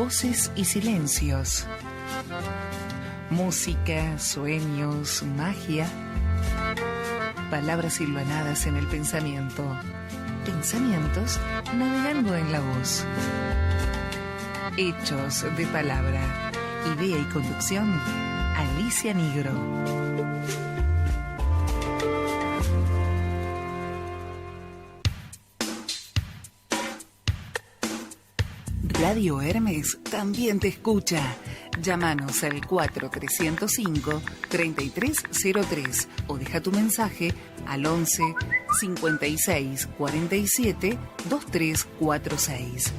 Voces y silencios. Música, sueños, magia. Palabras hilvanadas en el pensamiento. Pensamientos navegando en la voz. Hechos de palabra. Idea y conducción, Alicia Nigro. Radio Hermes también te escucha. Llámanos al 4305-3303 o deja tu mensaje al 11 56 47 2346.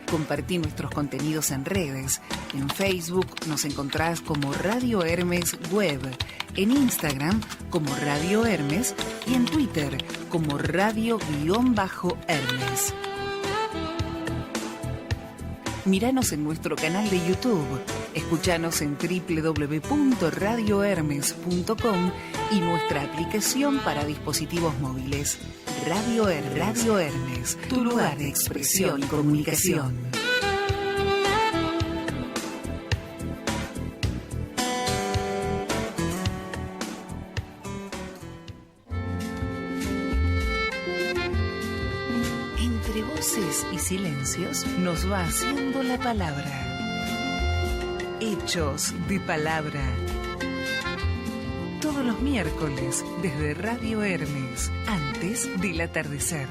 Compartí nuestros contenidos en redes. En Facebook nos encontrás como Radio Hermes Web, en Instagram como Radio Hermes y en Twitter como Radio-Hermes. Míranos en nuestro canal de YouTube, escuchanos en www.radiohermes.com y nuestra aplicación para dispositivos móviles. Radio Hermes, tu lugar de expresión y comunicación. Entre voces y silencios nos va haciendo la palabra. Hechos de palabra. Todos los miércoles desde Radio Hermes, antes del atardecer.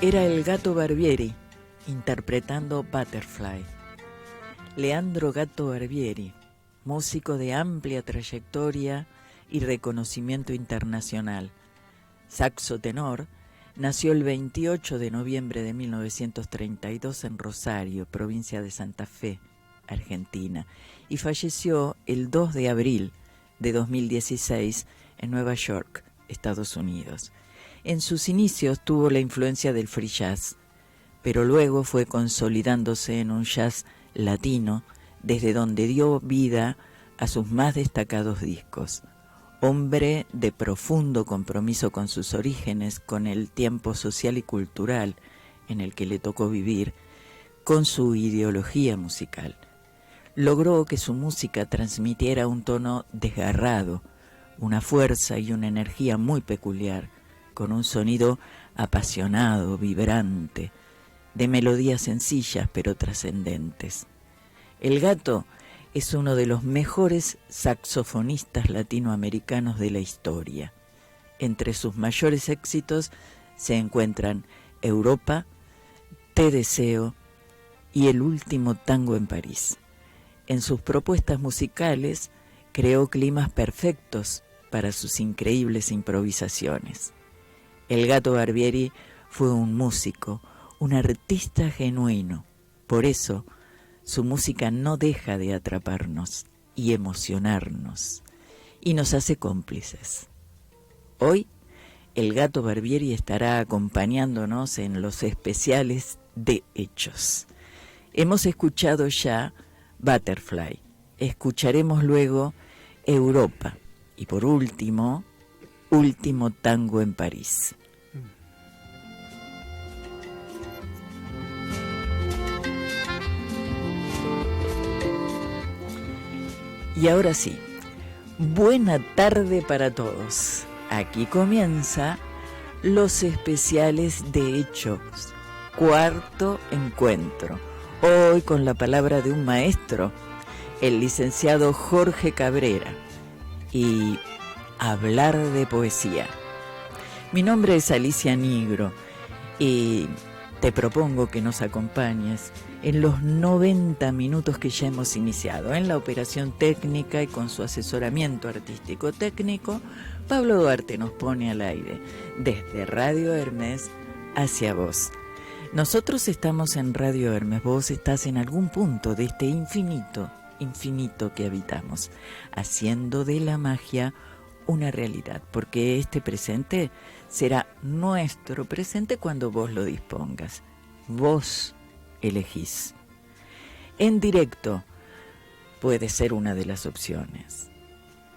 Era el Gato Barbieri, interpretando Butterfly. Leandro Gato Barbieri, músico de amplia trayectoria y reconocimiento internacional, saxo tenor, nació el 28 de noviembre de 1932 en Rosario, provincia de Santa Fe, Argentina, y falleció el 2 de abril de 2016 en Nueva York, Estados Unidos. En sus inicios tuvo la influencia del free jazz, pero luego fue consolidándose en un jazz latino, desde donde dio vida a sus más destacados discos. Hombre de profundo compromiso con sus orígenes, con el tiempo social y cultural en el que le tocó vivir, con su ideología musical. Logró que su música transmitiera un tono desgarrado, una fuerza y una energía muy peculiar, con un sonido apasionado, vibrante, de melodías sencillas pero trascendentes. El Gato es uno de los mejores saxofonistas latinoamericanos de la historia. Entre sus mayores éxitos se encuentran Europa, Te deseo y El último tango en París. En sus propuestas musicales creó climas perfectos para sus increíbles improvisaciones. El Gato Barbieri fue un músico, un artista genuino. Por eso, su música no deja de atraparnos y emocionarnos, y nos hace cómplices. Hoy, el Gato Barbieri estará acompañándonos en los especiales de Hechos. Hemos escuchado ya Butterfly, escucharemos luego Europa, y por último, Último tango en París. Y ahora sí, buena tarde para todos. Aquí comienza los especiales de Hechos, cuarto encuentro. Hoy con la palabra de un maestro, el licenciado Jorge Cabrera, y hablar de poesía. Mi nombre es Alicia Nigro y te propongo que nos acompañes en los 90 minutos que ya hemos iniciado. En la operación técnica y con su asesoramiento artístico técnico, Pablo Duarte nos pone al aire desde Radio Hermes hacia vos. Nosotros estamos en Radio Hermes, vos estás en algún punto de este infinito que habitamos, haciendo de la magia una realidad, porque este presente será nuestro presente cuando vos lo dispongas. Vos elegís. En directo puede ser una de las opciones.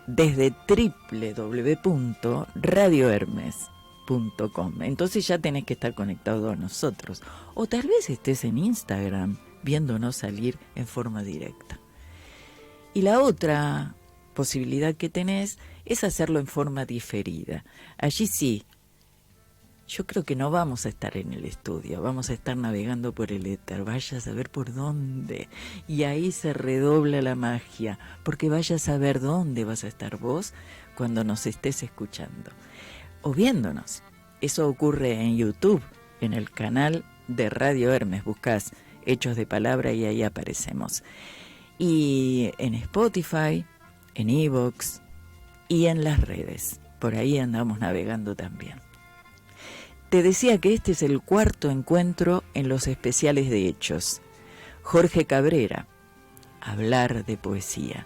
Desde www.radiohermes.com. Entonces ya tenés que estar conectado a nosotros. O tal vez estés en Instagram viéndonos salir en forma directa. Y la otra posibilidad que tenés es hacerlo en forma diferida. Allí sí, yo creo que no vamos a estar en el estudio, vamos a estar navegando por el éter, vaya a saber por dónde. Y ahí se redobla la magia, porque vaya a saber dónde vas a estar vos cuando nos estés escuchando o viéndonos. Eso ocurre en YouTube, en el canal de Radio Hermes, buscás Hechos de Palabra y ahí aparecemos. Y en Spotify, en iVoox y en las redes. Por ahí andamos navegando también. Te decía que este es el cuarto encuentro en los especiales de Hechos. Jorge Cabrera, hablar de poesía.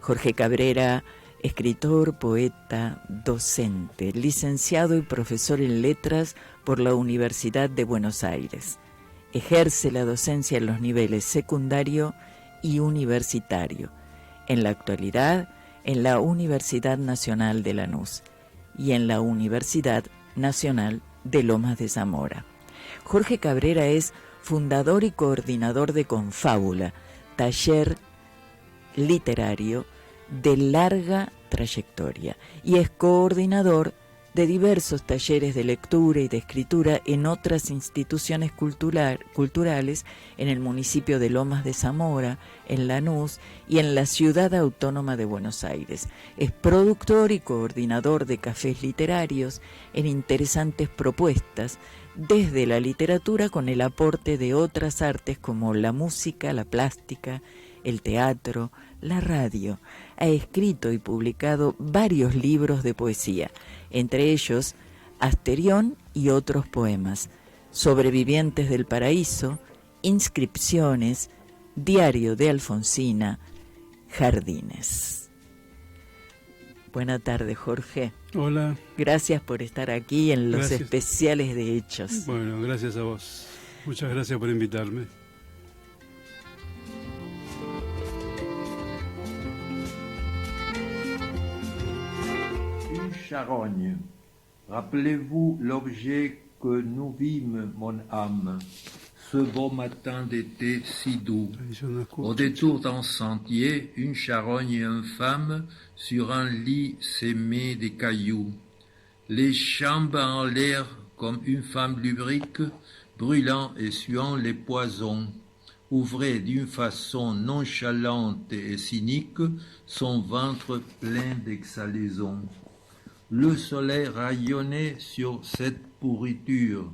Jorge Cabrera, escritor, poeta, docente, licenciado y profesor en letras por la Universidad de Buenos Aires. Ejerce la docencia en los niveles secundario y universitario. En la actualidad, en la Universidad Nacional de Lanús y en la Universidad Nacional de Lomas de Zamora. Jorge Cabrera es fundador y coordinador de Confábula, taller literario de larga trayectoria, y es coordinador de diversos talleres de lectura y de escritura en otras instituciones culturales en el municipio de Lomas de Zamora, en Lanús y en la Ciudad Autónoma de Buenos Aires. Es productor y coordinador de cafés literarios en interesantes propuestas desde la literatura con el aporte de otras artes como la música, la plástica, el teatro, la radio. Ha escrito y publicado varios libros de poesía, entre ellos Asterión y otros poemas, Sobrevivientes del Paraíso, Inscripciones, Diario de Alfonsina, Jardines. Buenas tardes, Jorge. Hola. Gracias por estar aquí en los especiales de Hechos. Bueno, gracias a vos. Muchas gracias por invitarme. Une charogne. Rappelez-vous l'objet que nous vîmes, mon âme, ce beau matin d'été si doux. Au détour d'un sentier, une charogne infâme sur un lit sémé de cailloux. Les jambes en l'air comme une femme lubrique, brûlant et suant les poisons, ouvrait d'une façon nonchalante et cynique son ventre plein d'exhalaisons. Le soleil rayonnait sur cette pourriture,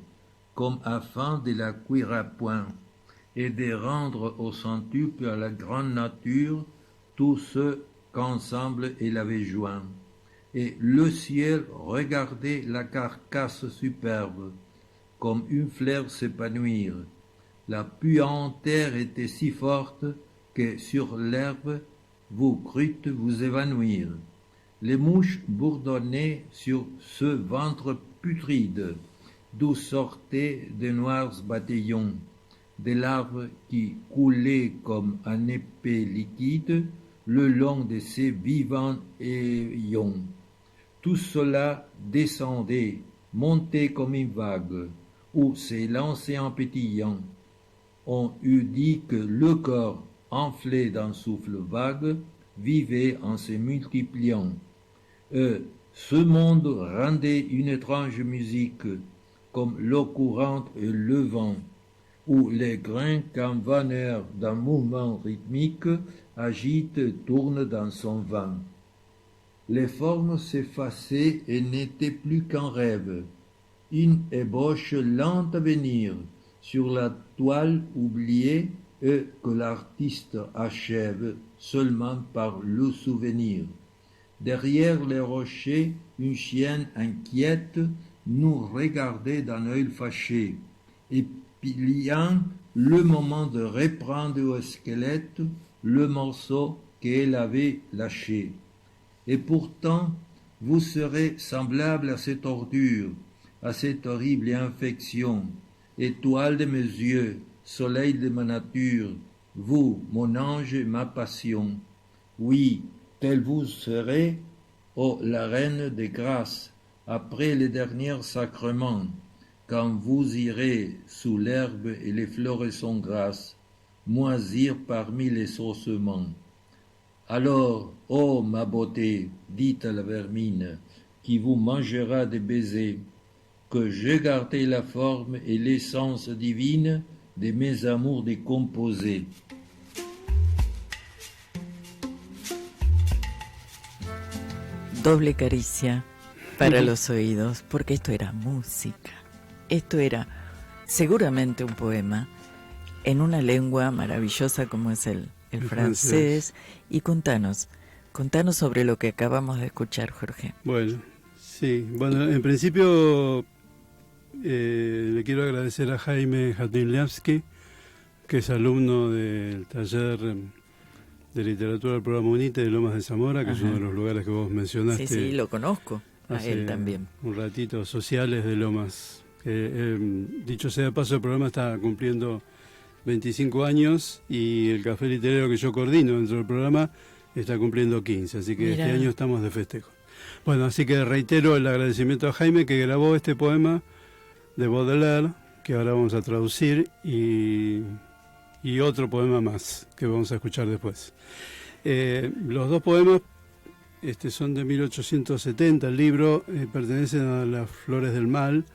comme afin de la cuire à point, et de rendre au centuple à la grande nature tout ce qu'ensemble elle avait joint. Et le ciel regardait la carcasse superbe, comme une fleur s'épanouir. La puante terre était si forte que sur l'herbe vous crûtes vous évanouir. Les mouches bourdonnaient sur ce ventre putride, d'où sortaient de noirs bataillons, des larves qui coulaient comme un épais liquide le long de ces vivants aiguillons. Tout cela descendait, montait comme une vague, ou s'élançait en pétillant. On eût dit que le corps, enflé d'un souffle vague, vivait en se multipliant. Ce monde rendait une étrange musique, comme l'eau courante et le vent, où les grains qu'un air d'un mouvement rythmique agite, tourne dans son vent. Les formes s'effaçaient et n'étaient plus qu'un rêve, une ébauche lente à venir sur la toile oubliée et que l'artiste achève seulement par le souvenir. Derrière les rochers, une chienne inquiète nous regardait d'un œil fâché, et pliant le moment de reprendre au squelette le morceau qu'elle avait lâché. Et pourtant, vous serez semblable à cette ordure, à cette horrible infection, étoile de mes yeux, soleil de ma nature, vous, mon ange et ma passion. Oui, telle vous serez, ô la reine des grâces, après les derniers sacrements, quand vous irez sous l'herbe et les floraisons grasses, moisir parmi les ossements. Alors, ô ma beauté, dites à la vermine, qui vous mangera des baisers, que j'ai gardé la forme et l'essence divine de mes amours décomposés. Doble caricia para los oídos, porque esto era música. Esto era seguramente un poema en una lengua maravillosa como es el francés. Y contanos sobre lo que acabamos de escuchar, Jorge. Bueno, sí, en principio le quiero agradecer a Jaime Jatynlewski, que es alumno del taller de literatura del programa UNITE de Lomas de Zamora, que es uno de los lugares que vos mencionaste. Sí, lo conozco, a él también. Un ratito, Sociales de Lomas. Dicho sea de paso, el programa está cumpliendo 25 años y el café literario que yo coordino dentro del programa está cumpliendo 15, así que Mirá. Este año estamos de festejo. Bueno, así que reitero el agradecimiento a Jaime, que grabó este poema de Baudelaire, que ahora vamos a traducir, y otro poema más que vamos a escuchar después. Los dos poemas son de 1870, el libro pertenecen a Las Flores del Mal,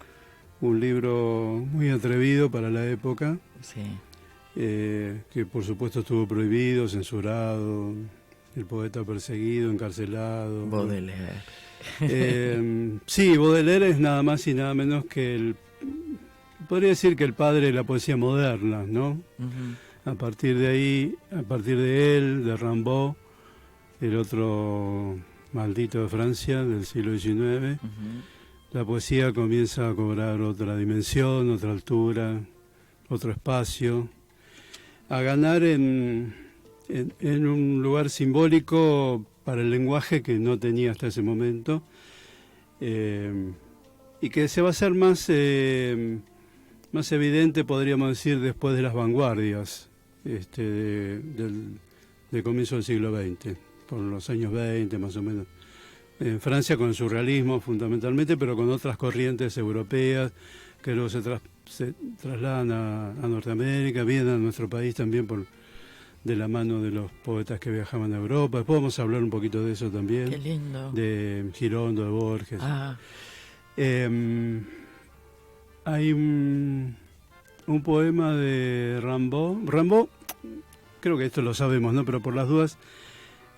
un libro muy atrevido para la época, sí. Que por supuesto estuvo prohibido, censurado, el poeta perseguido, encarcelado. Baudelaire. Sí, Baudelaire es nada más y nada menos que podría decir que el padre de la poesía moderna, ¿no? Uh-huh. A partir de ahí, a partir de él, de Rimbaud, el otro maldito de Francia del siglo XIX, la poesía comienza a cobrar otra dimensión, otra altura, otro espacio, a ganar en un lugar simbólico para el lenguaje que no tenía hasta ese momento, y que se va a hacer más evidente, podríamos decir, después de las vanguardias del comienzo del siglo XX, por los años 20 más o menos. En Francia con el surrealismo fundamentalmente, pero con otras corrientes europeas que luego se trasladan a Norteamérica, vienen a nuestro país también de la mano de los poetas que viajaban a Europa. Después vamos a hablar un poquito de eso también. Qué lindo. De Girondo, de Borges. Ah. Hay un poema de Rimbaud. Rimbaud, creo que esto lo sabemos, ¿no? Pero por las dudas,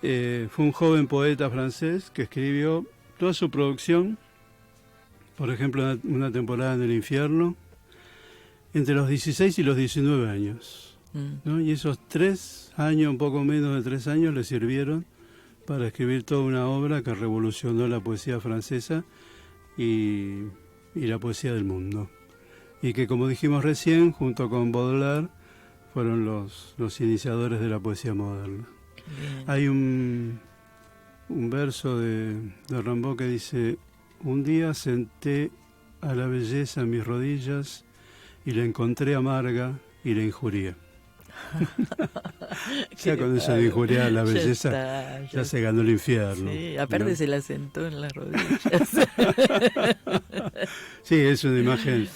fue un joven poeta francés que escribió toda su producción, por ejemplo, una temporada en el infierno, entre los 16 y los 19 años. ¿No? Y esos 3 años, un poco menos de 3 años, le sirvieron para escribir toda una obra que revolucionó la poesía francesa y la poesía del mundo. Y que, como dijimos recién, junto con Baudelaire, fueron los iniciadores de la poesía moderna. Bien. Hay un verso de Rimbaud que dice: un día senté a la belleza en mis rodillas y la encontré amarga y la injurié. Ya con eso de injuriar la belleza ya se ganó el infierno. Sí, aparte, ¿no? Se la sentó en las rodillas. Sí, es una imagen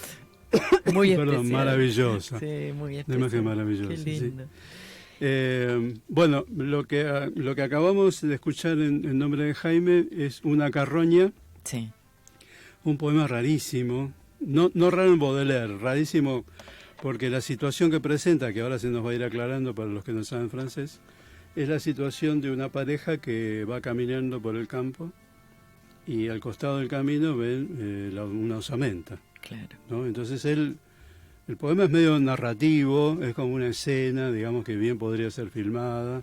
muy especial. Maravillosa. Sí, muy especial. Una imagen maravillosa. Qué lindo. Sí. Bueno, lo que acabamos de escuchar en nombre de Jaime es Una carroña. Sí. Un poema rarísimo, no raro en Baudelaire, rarísimo porque la situación que presenta, que ahora se nos va a ir aclarando para los que no saben francés, es la situación de una pareja que va caminando por el campo y al costado del camino ven una osamenta. Claro. ¿No? Entonces el poema es medio narrativo, es como una escena, digamos, que bien podría ser filmada.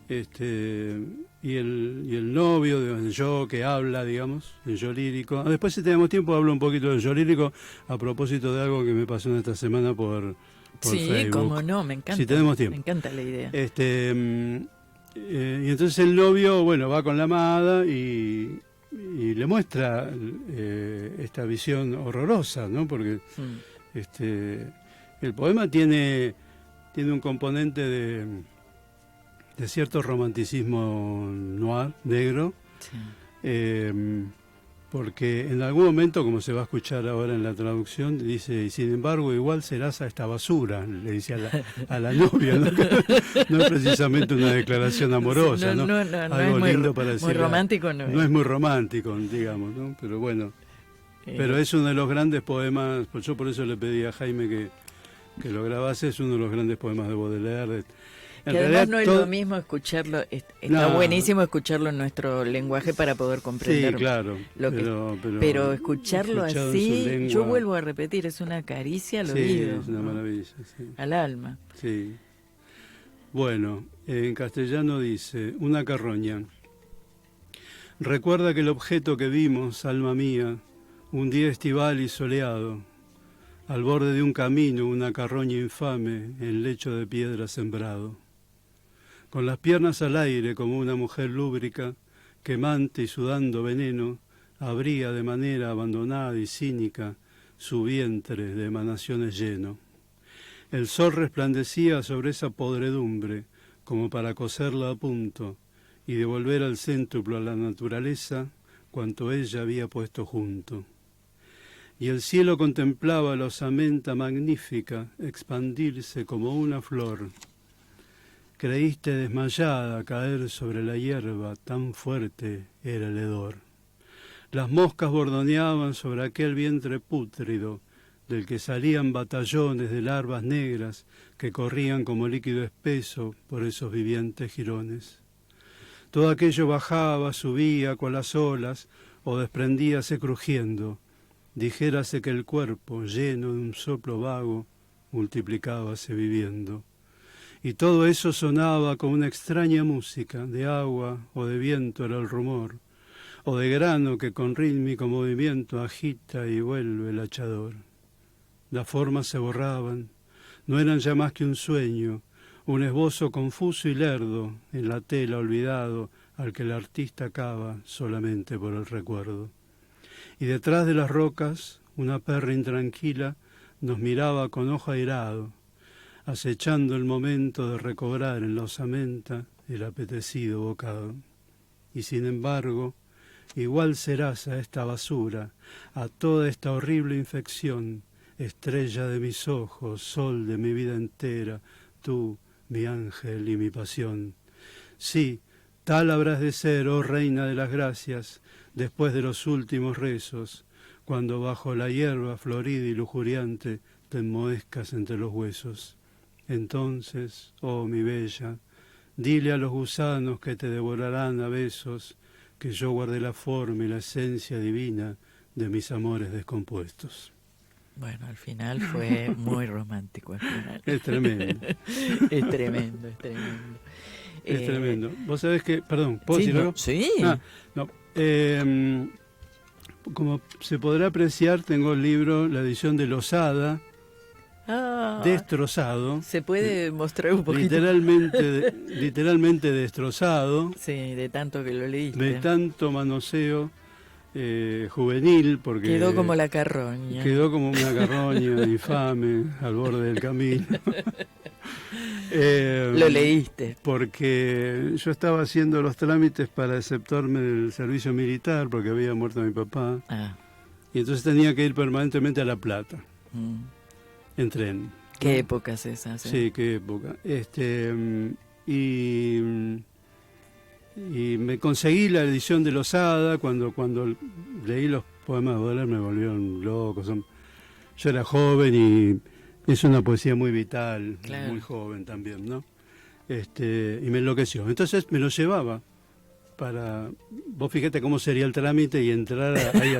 Y el novio, el yo que habla, digamos, el yo lírico. Después, si tenemos tiempo, hablo un poquito del yo lírico a propósito de algo que me pasó en esta semana por sí, Facebook. Cómo no, me encanta. Si tenemos tiempo. Me encanta la idea. Y entonces el novio, bueno, va con la amada y le muestra esta visión horrorosa, ¿no? Porque el poema tiene un componente de cierto romanticismo noir, negro, sí. Porque en algún momento, como se va a escuchar ahora en la traducción, dice: y sin embargo igual serás a esta basura, le dice a la novia, ¿no? No es precisamente una declaración amorosa, sí, no, algo no lindo es para decir. Muy romántico no es. No es muy romántico, digamos, ¿no? Pero bueno, pero es uno de los grandes poemas, pues yo por eso le pedí a Jaime que lo grabase, es uno de los grandes poemas de Baudelaire. Que además no es lo mismo escucharlo, está buenísimo escucharlo en nuestro lenguaje para poder comprender. Sí, claro. Pero escucharlo así, yo vuelvo a repetir, es una caricia al oído. Es una maravilla. Sí. Al alma. Sí. Bueno, en castellano dice: Una carroña. Recuerda que el objeto que vimos, alma mía, un día estival y soleado, al borde de un camino, una carroña infame, en lecho de piedra sembrado. Con las piernas al aire como una mujer lúbrica, quemante y sudando veneno, abría de manera abandonada y cínica su vientre de emanaciones lleno. El sol resplandecía sobre esa podredumbre, como para coserla a punto y devolver al céntuplo a la naturaleza cuanto ella había puesto junto. Y el cielo contemplaba la osamenta magnífica expandirse como una flor. Creíste desmayada caer sobre la hierba, tan fuerte era el hedor. Las moscas bordoneaban sobre aquel vientre pútrido, del que salían batallones de larvas negras que corrían como líquido espeso por esos vivientes jirones. Todo aquello bajaba, subía con las olas o desprendíase crujiendo, dijérase que el cuerpo, lleno de un soplo vago, multiplicábase viviendo. Y todo eso sonaba con una extraña música, de agua o de viento era el rumor, o de grano que con rítmico movimiento agita y vuelve el hachador. Las formas se borraban, no eran ya más que un sueño, un esbozo confuso y lerdo en la tela olvidado al que el artista cava solamente por el recuerdo. Y detrás de las rocas, una perra intranquila nos miraba con ojo airado, acechando el momento de recobrar en la osamenta el apetecido bocado. Y sin embargo, igual serás a esta basura, a toda esta horrible infección, estrella de mis ojos, sol de mi vida entera, tú, mi ángel y mi pasión. Sí, tal habrás de ser, oh reina de las gracias, después de los últimos rezos, cuando bajo la hierba florida y lujuriante te enmohezcas entre los huesos. Entonces, oh mi bella, dile a los gusanos que te devorarán a besos, que yo guardé la forma y la esencia divina de mis amores descompuestos. Bueno, al final fue muy romántico. Al final. Es tremendo. Es tremendo, es tremendo. Es tremendo. Vos sabés que, perdón, ¿puedo sí, decir algo? Sí. Como se podrá apreciar, tengo el libro, la edición de Losada, destrozado. ¿Se puede mostrar un poquito? Literalmente destrozado. Sí, de tanto que lo leíste. De tanto manoseo juvenil, porque... Quedó como la carroña. Quedó como una carroña infame al borde del camino. Lo leíste. Porque yo estaba haciendo los trámites para aceptarme del servicio militar, porque había muerto mi papá. Y entonces tenía que ir permanentemente a La Plata, en tren. ¿Qué épocas esas? Sí, qué época. Y me conseguí la edición de Losada. Cuando leí los poemas de Baudelaire me volvieron loco. Yo era joven y es una poesía muy vital, claro. Muy joven también, ¿no? Y me enloqueció. Entonces me lo llevaba para... Vos fíjate cómo sería el trámite y entrar ahí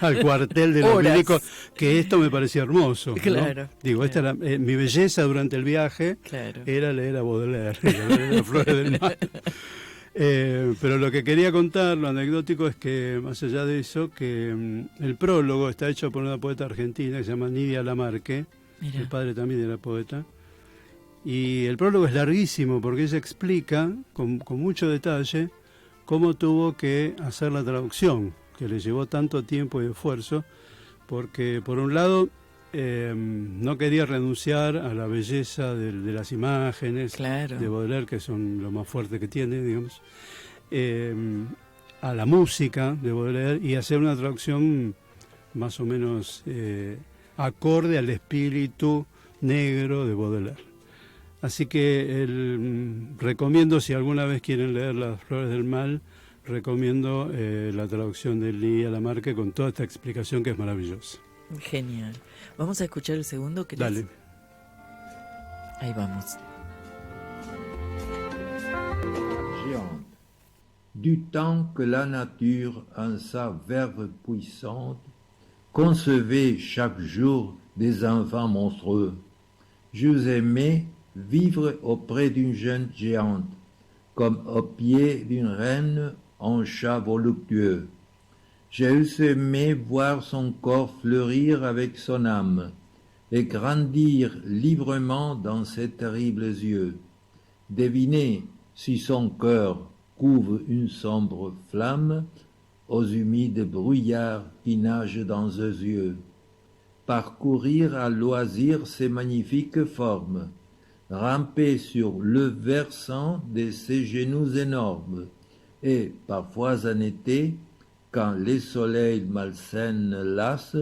al cuartel de los médicos, que esto me parecía hermoso, ¿no? Claro. Digo, claro. Esta era mi belleza durante el viaje, claro. Era leer a Baudelaire, leer a Flores del Mal. Pero lo que quería contar, lo anecdótico, es que más allá de eso, que el prólogo está hecho por una poeta argentina que se llama Nidia Lamarque. Mira. El padre también era poeta, y el prólogo es larguísimo porque ella explica con mucho detalle cómo tuvo que hacer la traducción, que le llevó tanto tiempo y esfuerzo, porque por un lado no quería renunciar a la belleza de las imágenes, claro. De Baudelaire, que son lo más fuerte que tiene, digamos, a la música de Baudelaire, y hacer una traducción más o menos acorde al espíritu negro de Baudelaire. Así que recomiendo, si alguna vez quieren leer Las Flores del Mal, recomiendo la traducción de Nidia Lamarque con toda esta explicación que es maravillosa. Genial. Vamos a escuchar el segundo. Que Dale. Ahí vamos. Géante. Du temps que la nature, en sa verve puissante, concevez chaque jour des enfants monstrueux. J'eus aimé vivre auprès d'une jeune géante, comme au pied d'une reine en chat voluptueux. J'eus aimé voir son corps fleurir avec son âme et grandir librement dans ses terribles yeux. Deviner si son cœur couvre une sombre flamme aux humides brouillards qui nagent dans ses yeux. Parcourir à loisir ses magnifiques formes, ramper sur le versant de ses genoux énormes, et parfois en été, quand les soleils malsaines lassent,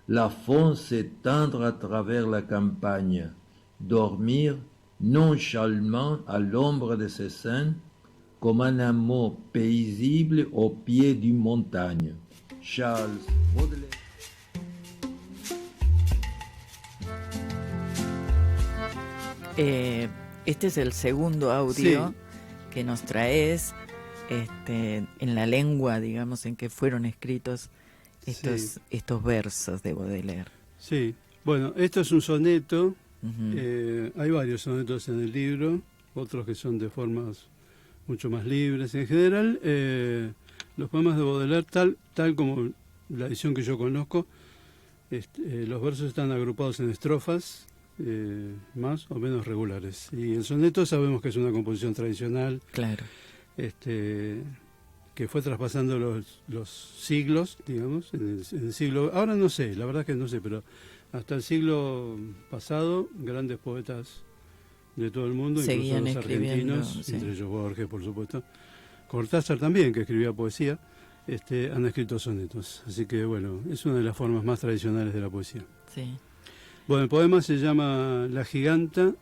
la faune s'étendre à travers la campagne, dormir nonchalamment à l'ombre de ses seins, comme un amour paisible au pied d'une montagne. Charles Baudelaire. Este es el segundo audio que nos traes en la lengua, digamos, en que fueron escritos estos versos de Baudelaire. Sí, bueno, esto es un soneto. Hay varios sonetos en el libro, otros que son de formas mucho más libres. En general, los poemas de Baudelaire, tal como la edición que yo conozco, los versos están agrupados en estrofas más o menos regulares. Y el soneto sabemos que es una composición tradicional, claro, que fue traspasando los siglos, digamos, en el siglo... Ahora no sé, la verdad que no sé, pero hasta el siglo pasado, grandes poetas de todo el mundo, seguían incluso los argentinos, entre ellos Borges, por supuesto. Cortázar también, que escribía poesía, han escrito sonetos. Así que, bueno, es una de las formas más tradicionales de la poesía. Sí. Bueno, el poema se llama La Giganta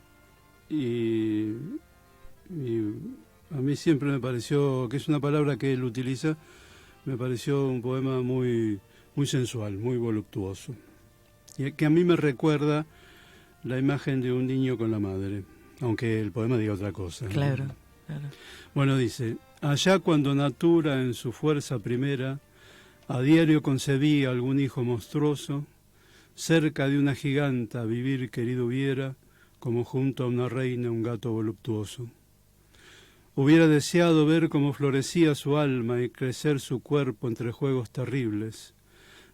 y a mí siempre me pareció, que es una palabra que él utiliza, me pareció un poema muy, muy sensual, muy voluptuoso. Y que a mí me recuerda la imagen de un niño con la madre, aunque el poema diga otra cosa, ¿no? Claro, claro. Bueno, dice: allá cuando natura en su fuerza primera, a diario concebía algún hijo monstruoso, cerca de una giganta vivir querido hubiera, como junto a una reina un gato voluptuoso. Hubiera deseado ver cómo florecía su alma y crecer su cuerpo entre juegos terribles,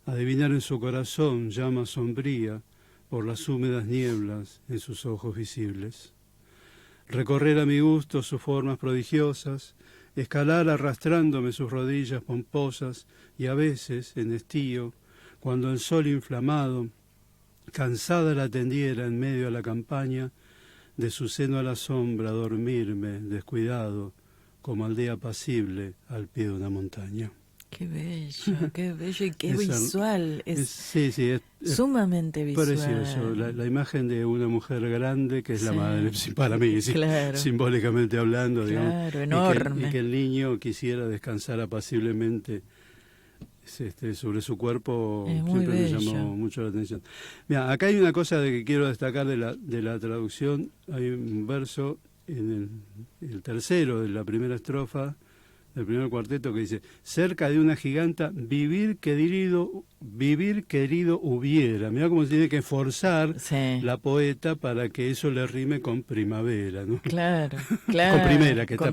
adivinar en su corazón llama sombría por las húmedas nieblas en sus ojos visibles. Recorrer a mi gusto sus formas prodigiosas, escalar arrastrándome sus rodillas pomposas y a veces, en estío, cuando el sol inflamado, cansada la tendiera en medio de la campaña, de su seno a la sombra dormirme, descuidado, como aldea apacible al pie de una montaña. Qué bello y qué visual. Sí, es sumamente visual. Precioso, la imagen de una mujer grande que es la madre, para mí, claro, simbólicamente hablando, digamos. Claro, enorme. Y que el niño quisiera descansar apaciblemente sobre su cuerpo, siempre me llamó mucho la atención. Mira, acá hay una cosa que quiero destacar de la traducción. Hay un verso en el tercero de la primera estrofa del primer cuarteto que dice: cerca de una giganta vivir querido hubiera. Mirá cómo tiene que forzar la poeta para que eso le rime con primavera, ¿no? Claro. Con primera, que está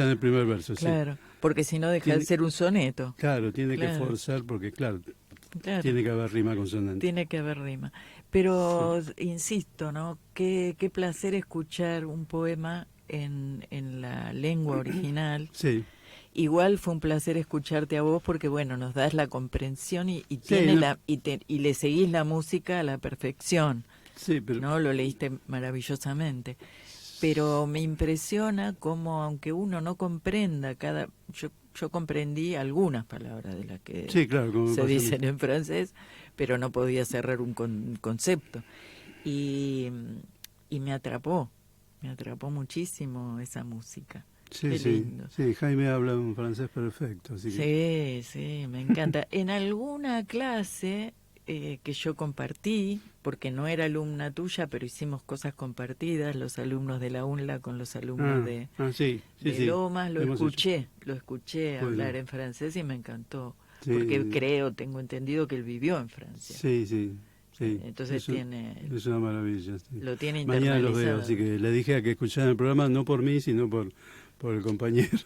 en el primer verso. Claro, porque si no deja de ser un soneto. Claro, tiene que forzar porque, claro, tiene que haber rima consonante. Tiene que haber rima. Pero, insisto, ¿no? Qué placer escuchar un poema en la lengua original. Sí. Igual fue un placer escucharte a vos porque, bueno, nos das la comprensión y le seguís la música a la perfección. Sí, pero... ¿no? Lo leíste maravillosamente. Pero me impresiona cómo, aunque uno no comprenda yo comprendí algunas palabras de las que se dicen en francés, pero no podía cerrar un concepto. Y me atrapó muchísimo esa música. Qué lindo. Sí, Jaime habla un francés perfecto. Así que... Sí, me encanta. En alguna clase que yo compartí, porque no era alumna tuya, pero hicimos cosas compartidas, los alumnos de la UNLA con los alumnos de Lomas, lo escuché hablar en francés y me encantó, porque tengo entendido que él vivió en Francia. Sí. Entonces es una maravilla. Sí. Lo tiene internalizado. Mañana lo veo, así que le dije a que escucharan el programa, no por mí, sino por el compañero.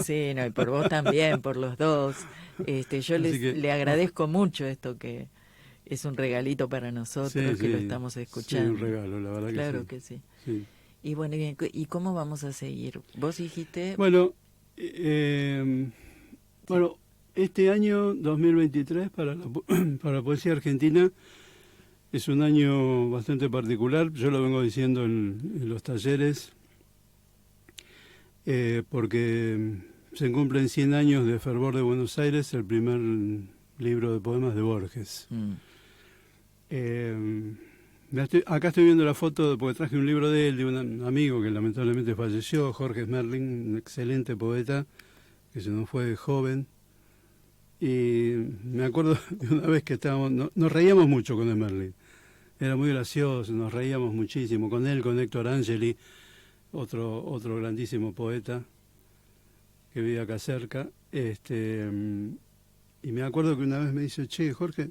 Sí, y por vos también, por los dos. Yo le agradezco mucho esto, que es un regalito para nosotros, que lo estamos escuchando. Sí, un regalo, la verdad que sí. Claro que sí. Y bueno, ¿y cómo vamos a seguir? Vos dijiste... Bueno, este año 2023 para la poesía argentina es un año bastante particular. Yo lo vengo diciendo en los talleres, porque se cumplen 100 años de Fervor de Buenos Aires, el primer libro de poemas de Borges. Acá estoy viendo la foto porque traje un libro de él, de un amigo que lamentablemente falleció, Jorge Smerling, un excelente poeta que se nos fue joven. Y me acuerdo de una vez que nos reíamos mucho con Smerling. Era muy gracioso, nos reíamos muchísimo con él, con Héctor Angeli, otro grandísimo poeta que vive acá cerca. y me acuerdo que una vez me dice, che, Jorge,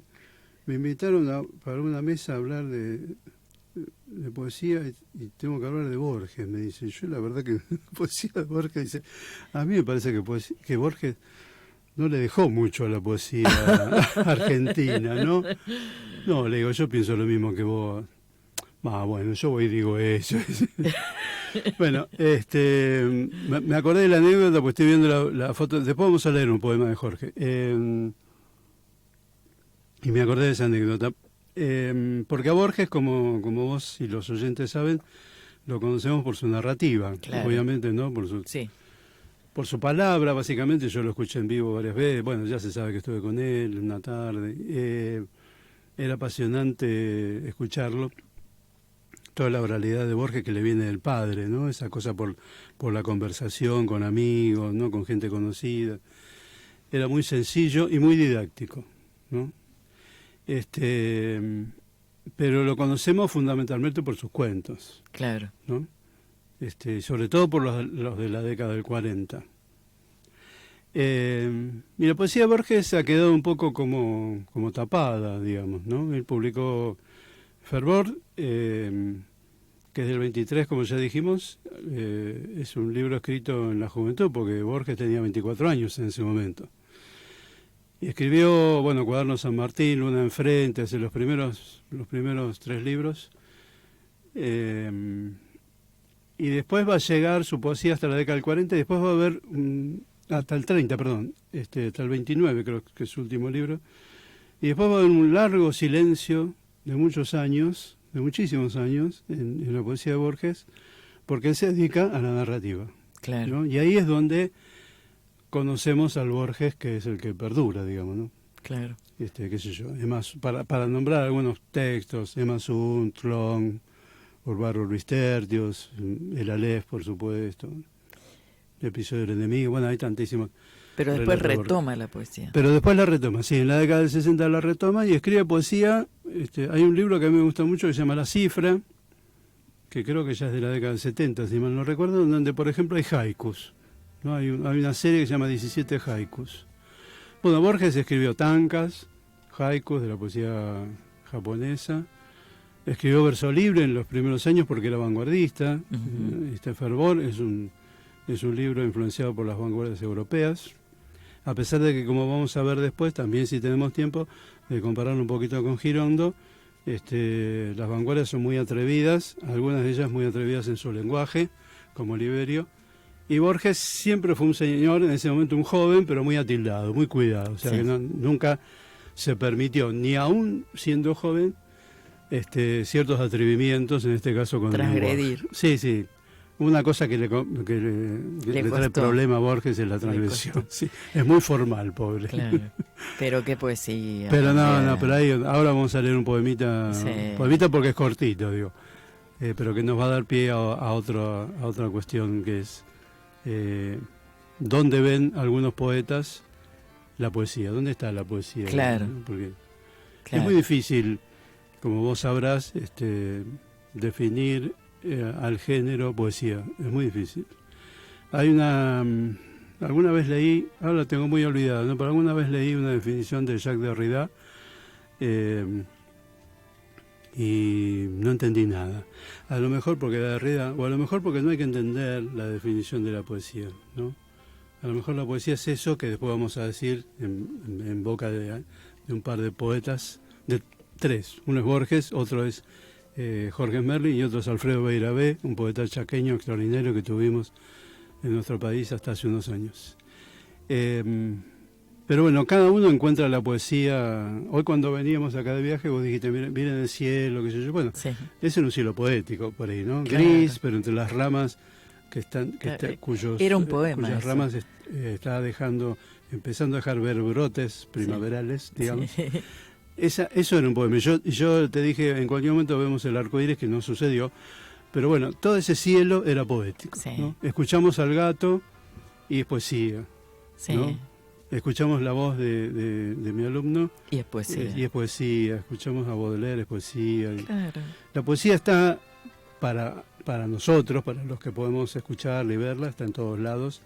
me invitaron para una mesa a hablar de poesía y tengo que hablar de Borges, me dice. Yo la verdad que poesía de Borges, dice, a mí me parece que Borges no le dejó mucho a la poesía argentina, ¿no? No, le digo, yo pienso lo mismo que vos. Bueno, yo voy y digo eso. Bueno, me acordé de la anécdota, pues estoy viendo la foto. Después vamos a leer un poema de Jorge. Y me acordé de esa anécdota. Porque a Borges, como vos y los oyentes saben, lo conocemos por su narrativa, claro. Obviamente, ¿no? Por su palabra, básicamente. Yo lo escuché en vivo varias veces. Bueno, ya se sabe que estuve con él una tarde. Era apasionante escucharlo. Toda la oralidad de Borges que le viene del padre, ¿no? Esa cosa por la conversación con amigos, ¿no? Con gente conocida. Era muy sencillo y muy didáctico, ¿no? Pero lo conocemos fundamentalmente por sus cuentos. Claro. ¿No? Sobre todo por los de la década del 40. Y la poesía de Borges ha quedado un poco como tapada, digamos, ¿no? Él publicó Fervor, que es del 23, como ya dijimos, es un libro escrito en la juventud, porque Borges tenía 24 años en ese momento. Y escribió, Cuaderno San Martín, Luna Enfrente, hace los primeros 3 libros. Y después va a llegar su poesía hasta la década del 40, y después va a haber, hasta el 30, perdón, hasta el 29, creo que es su último libro. Y después va a haber un largo silencio de muchos años, de muchísimos años, en la poesía de Borges, porque él se dedica a la narrativa. Claro. ¿No? Y ahí es donde conocemos al Borges que es el que perdura, digamos, ¿no? Claro. Qué sé yo, para nombrar algunos textos, Emma Sunt, Long, Urbaro Luis Tertios, el Aleph, por supuesto, el episodio del enemigo, hay tantísimos. Pero después retoma la poesía. Pero después la retoma, sí, en la década del 60 la retoma y escribe poesía. Hay un libro que a mí me gusta mucho que se llama La Cifra, que creo que ya es de la década del 70, si mal no recuerdo, donde, por ejemplo, hay haikus. ¿No? Hay una serie que se llama 17 haikus. Borges escribió tankas, haikus de la poesía japonesa. Escribió verso libre en los primeros años porque era vanguardista. Uh-huh. Fervor es un libro influenciado por las vanguardias europeas. A pesar de que, como vamos a ver después, también si tenemos tiempo de compararlo un poquito con Girondo, las vanguardias son muy atrevidas, algunas de ellas muy atrevidas en su lenguaje, como Liberio. Y Borges siempre fue un señor, en ese momento un joven, pero muy atildado, muy cuidado. O sea, sí, que nunca se permitió, ni aún siendo joven, ciertos atrevimientos, en este caso con transgredir. Sí. Una cosa que le trae problema a Borges es la transgresión. Sí, es muy formal, pobre. Claro. Pero qué poesía. Pero pero ahora vamos a leer un poemita, porque es cortito, digo. Pero que nos va a dar pie a otra cuestión que es ¿dónde ven algunos poetas la poesía? ¿Dónde está la poesía? Claro. ¿No? Porque es muy difícil, como vos sabrás, definir al género poesía. Es muy difícil. Hay alguna vez leí, ahora la tengo muy olvidada, ¿no? Pero alguna vez leí una definición de Jacques Derrida y no entendí nada. A lo mejor porque Derrida, o a lo mejor porque no hay que entender la definición de la poesía, ¿no? A lo mejor la poesía es eso que después vamos a decir en boca de un par de poetas, de 3. Uno es Borges, otro es Jorge Merli y otro es Alfredo Beirabé, un poeta chaqueño extraordinario que tuvimos en nuestro país hasta hace unos años. Pero cada uno encuentra la poesía. Hoy cuando veníamos acá de viaje vos dijiste, viene del cielo, qué sé yo. Sí. Es un cielo poético por ahí, ¿no? Claro. Gris, pero entre las ramas era un poema, cuyas ramas está empezando a dejar ver brotes primaverales, digamos. Sí. Eso era un poema. Yo te dije, en cualquier momento vemos el arco iris, que no sucedió. Pero todo ese cielo era poético. Sí. ¿No? Escuchamos al gato y es poesía. Sí. ¿No? Escuchamos la voz de mi alumno. Y es poesía. Y es poesía. Escuchamos a Baudelaire, es poesía. Claro. La poesía está para nosotros, para los que podemos escucharla y verla, está en todos lados.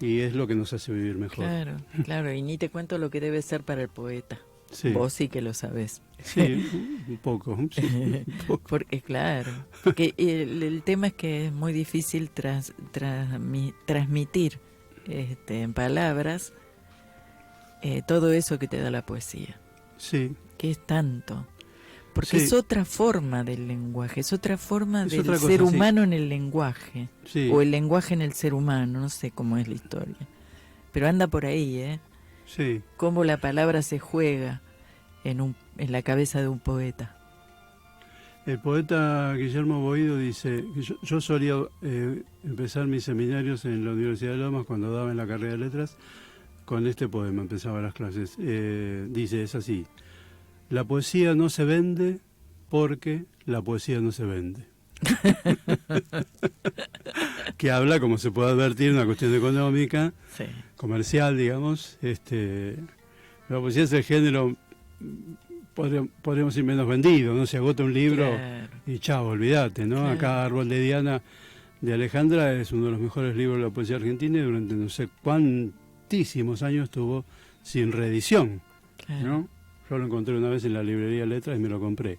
y es lo que nos hace vivir mejor. Claro, claro, y ni te cuento lo que debe ser para el poeta. Sí. Vos sí que lo sabés. Sí, un poco. Sí, un poco. Porque claro, porque el tema es que es muy difícil transmitir en palabras todo eso que te da la poesía. Sí. Que es tanto. Porque Sí. es otra forma del lenguaje, es otra forma Es del otra cosa, ser sí. humano en el lenguaje. Sí. O el lenguaje en el ser humano, no sé cómo es la historia. Pero anda por ahí, ¿eh? Sí. Cómo la palabra se juega en la cabeza de un poeta. El poeta Guillermo Boido dice que yo solía empezar mis seminarios en la Universidad de Lomas cuando daba en la carrera de letras con este poema, empezaba las clases. Dice, es así: la poesía no se vende porque la poesía no se vende. Que habla, como se puede advertir, una cuestión económica, Sí. comercial, digamos. La poesía es el género, podríamos decir, menos vendido, ¿no? Se agota un libro Claro. y chao, olvídate, ¿no? Claro. Acá Árbol de Diana de Alejandra es uno de los mejores libros de la poesía argentina y durante no sé cuantísimos años estuvo sin reedición, Claro. ¿no? Yo lo encontré una vez en la librería Letras y me lo compré.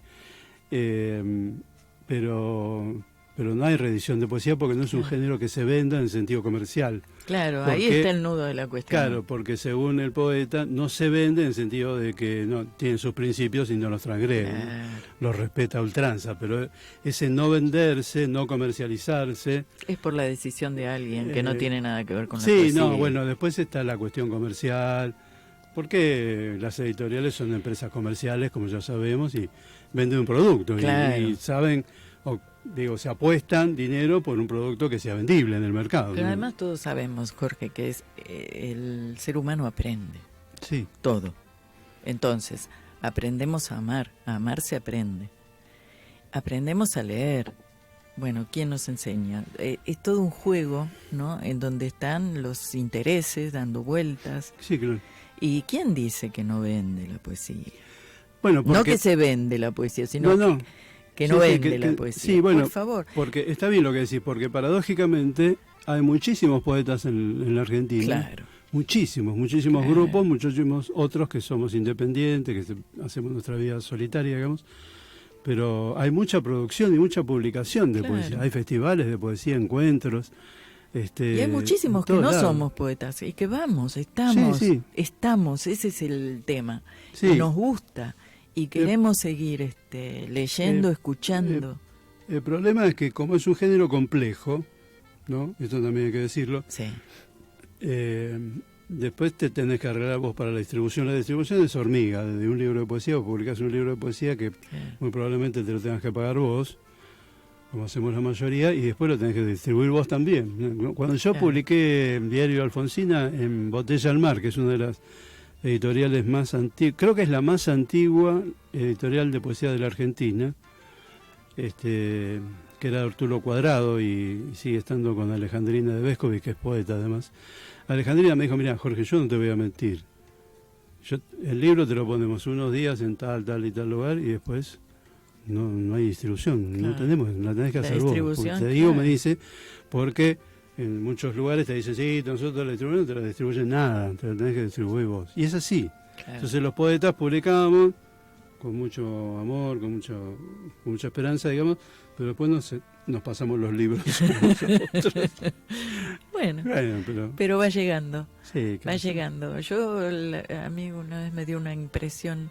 Pero no hay reedición de poesía porque no es un Claro. género que se venda en sentido comercial. Claro, ahí Porque- está el nudo de la cuestión. Claro, porque según el poeta no se vende en el sentido de que no tiene sus principios y no los transgrede, ¿no? Claro. Los respeta a ultranza, pero ese no venderse, no comercializarse. Es por la decisión de alguien que no tiene nada que ver con la Sí, poesía. no, bueno, después está la cuestión comercial, porque las editoriales son empresas comerciales, como ya sabemos, y venden un producto Claro. y saben, se apuestan dinero por un producto que sea vendible en el mercado. Pero ¿no? además todos sabemos, Jorge, que el ser humano aprende Sí, todo. Entonces, aprendemos a amar se aprende. Aprendemos a leer. Bueno, ¿quién nos enseña? Es todo un juego, ¿no? En donde están los intereses dando vueltas. sí, claro. ¿Y quién dice que no vende la poesía? Bueno, porque... No que se vende la poesía, sino no. que no Sí, sí, vende la poesía. Sí, bueno, por favor. porque está bien lo que decís, porque paradójicamente hay muchísimos poetas en la Argentina. Claro. Muchísimos Claro. grupos, muchísimos otros que somos independientes, que hacemos nuestra vida solitaria, digamos. Pero hay mucha producción y mucha publicación de Claro. poesía. Hay festivales de poesía, encuentros. Y hay muchísimos en que todos no lados. somos poetas y que estamos, Sí. ese es el tema. Sí. Y nos gusta y queremos seguir leyendo, escuchando. El problema es que como es un género complejo, ¿no? Esto también hay que decirlo. Sí, Después te tenés que arreglar vos para la distribución. La distribución es hormiga. De un libro de poesía o publicás un libro de poesía que claro. muy probablemente te lo tengas que pagar vos, como hacemos la mayoría, y después lo tenés que distribuir vos también. Cuando yo Claro. publiqué en Diario Alfonsina, en Botella al Mar, que es una de las editoriales más antiguas, creo que es la más antigua editorial de poesía de la Argentina, que era Arturo Cuadrado y sigue estando con Alejandrina de Vescovi, que es poeta además. Alejandrina me dijo, mira, Jorge, yo no te voy a mentir. El libro te lo ponemos unos días en tal y tal lugar y después no hay distribución. Claro. No tenemos, la tenés que La hacer vos. distribución, Te digo, claro. me dice, porque en muchos lugares te dicen, sí, nosotros la distribuimos, no te la distribuyen nada, te la tenés que distribuir vos. Y es así. Claro. Entonces los poetas publicamos con mucho amor, con mucha esperanza, digamos, pero después nos pasamos los libros. Bueno, Bueno, pero va llegando, sí, va claro. llegando. A mí una vez me dio una impresión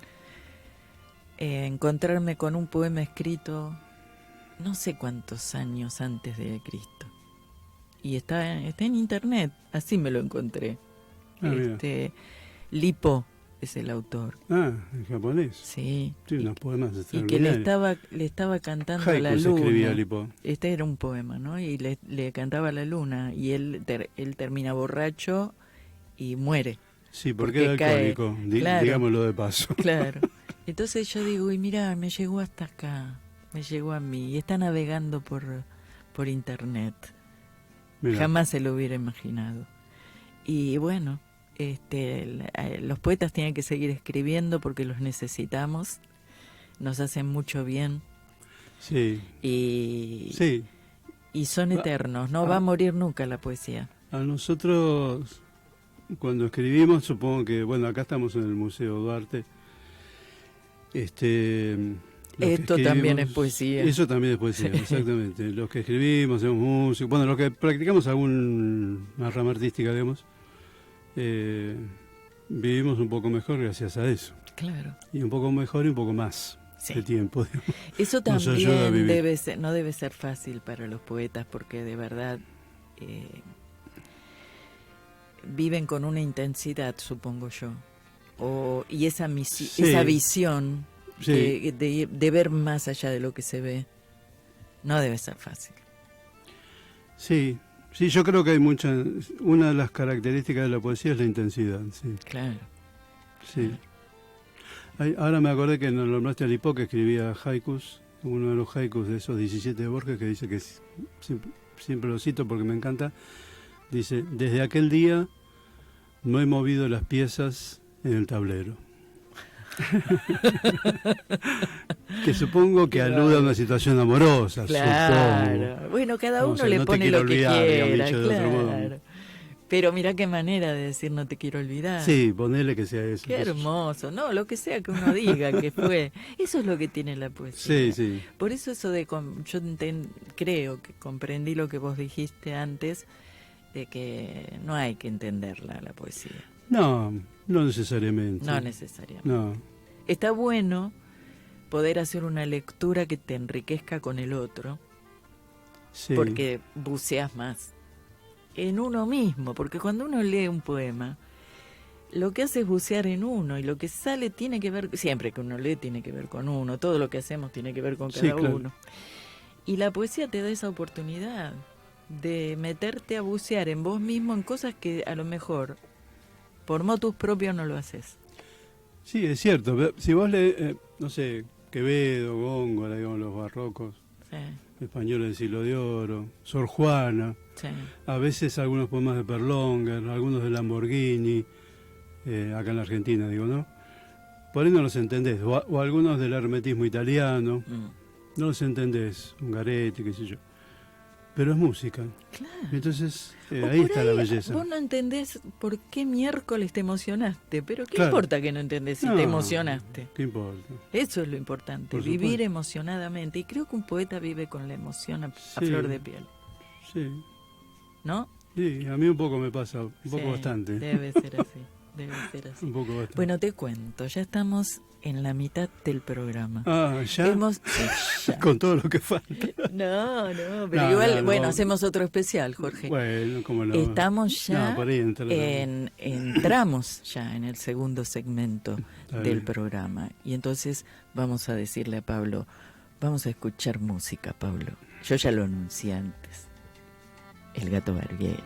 encontrarme con un poema escrito no sé cuántos años antes de Cristo. Y está en internet, así me lo encontré. Ah, mira. Lipo es el autor. Ah, en japonés. Sí. Sí, unos poemas Y que le extraordinarios. estaba cantando a la Haikus escribía luna. Lipo. Este era un poema, ¿no? Y le cantaba a la luna. Y él termina borracho y muere. Sí, porque Porque era cae, alcohólico, claro. digámoslo de paso. Claro. Entonces yo digo, uy, mirá, me llegó hasta acá. Me llegó a mí. Y está navegando por internet. Mira, Jamás se lo hubiera imaginado. Y bueno, los poetas tienen que seguir escribiendo porque los necesitamos. Nos hacen mucho bien. sí, Y, sí. y son eternos. No va a morir nunca la poesía. A nosotros, cuando escribimos, supongo que, bueno, acá estamos en el Museo Duarte. Esto también es poesía. Eso también es poesía, sí. Exactamente. Los que escribimos, hacemos música, bueno, los que practicamos alguna rama artística, digamos, vivimos un poco mejor gracias a eso. Claro. Y un poco mejor y un poco más de tiempo, digamos. Eso también no debe ser fácil para los poetas, porque de verdad viven con una intensidad, supongo yo, y esa visión de ver más allá de lo que se ve, no debe ser fácil. Sí, yo creo que hay una de las características de la poesía es la intensidad, sí. Claro. Sí. Ahora me acordé que nos nombraste a Lipó, que escribía haikus, uno de los haikus de esos 17 de Borges, que dice que siempre lo cito porque me encanta, dice: desde aquel día no he movido las piezas en el tablero. Que supongo que alude a una situación amorosa. Claro. Supongo. Bueno, cada uno le pone lo que quiera, claro. Pero mira qué manera de decir no te quiero olvidar. Sí, ponele que sea eso. Qué hermoso, no, lo que sea que uno diga que fue. Eso es lo que tiene la poesía. Sí. Por eso yo creo que comprendí lo que vos dijiste antes, de que no hay que entenderla, la poesía. No necesariamente. No necesariamente. No. Está bueno poder hacer una lectura que te enriquezca con el otro, sí. Porque buceas más en uno mismo, porque cuando uno lee un poema, lo que hace es bucear en uno, y lo que sale tiene que ver, siempre que uno lee tiene que ver con uno, todo lo que hacemos tiene que ver con cada uno. Y la poesía te da esa oportunidad de meterte a bucear en vos mismo en cosas que a lo mejor por motus propios no lo haces. Sí, es cierto. Si vos lees, no sé, Quevedo, Góngora, digamos, los barrocos, españoles del siglo de oro, Sor Juana, a veces algunos poemas de Perlonger, algunos de Lamborghini, acá en la Argentina, digo, ¿no? Por ahí no los entendés, o algunos del hermetismo italiano, no los entendés, Ungaretti, qué sé yo. Pero es música. Claro. Entonces, ahí está la belleza. Vos no entendés por qué miércoles te emocionaste, pero ¿qué importa que no entendés si te emocionaste? ¿Qué importa? Eso es lo importante, vivir emocionadamente. Y creo que un poeta vive con la emoción a flor de piel. Sí. ¿No? Sí, a mí un poco me pasa, un poco bastante. Debe ser así. Un poco bastante. Bueno, te cuento, ya estamos en la mitad del programa. ¿Ya? Ya. Con todo lo que falta. No, pero igual, bueno, hacemos otro especial, Jorge. Bueno, como no. Estamos ya, por ahí entramos ya en el segundo segmento del programa. Y entonces vamos a decirle a Pablo, vamos a escuchar música, Pablo. Yo ya lo anuncié antes. El Gato Barbieri.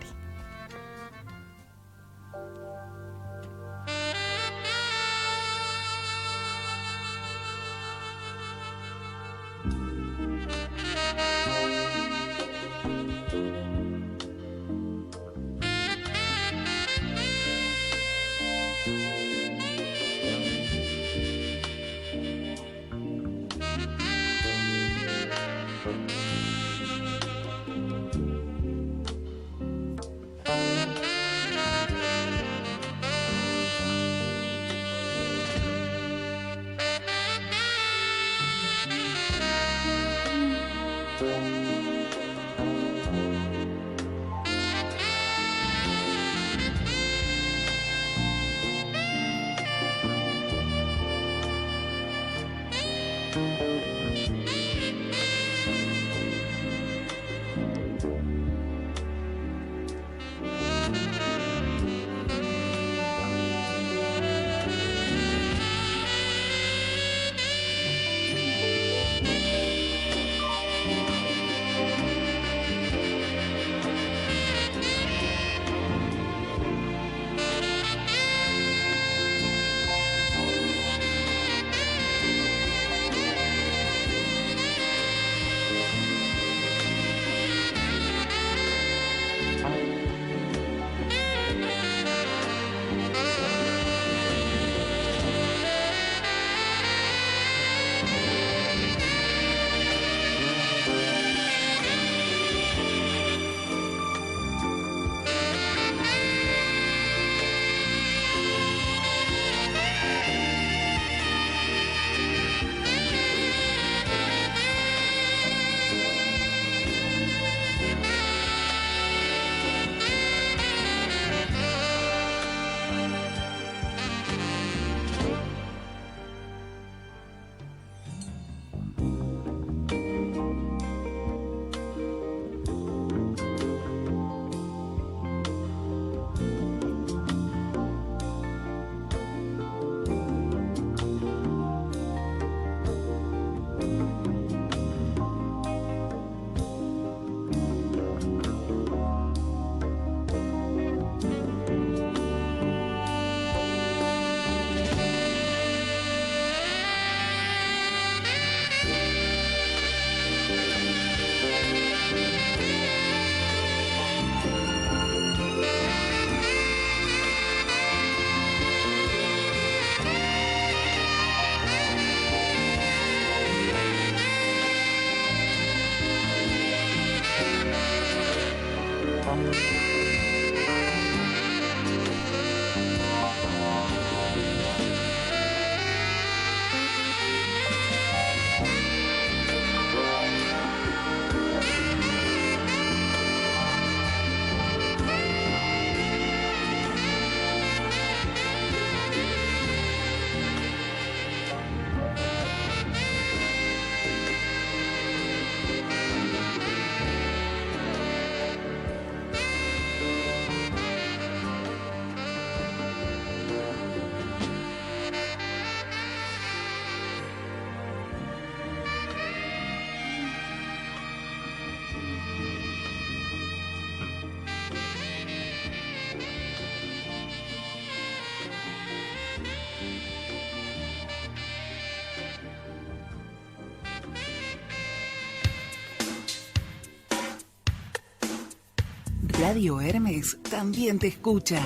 Radio Hermes también te escucha.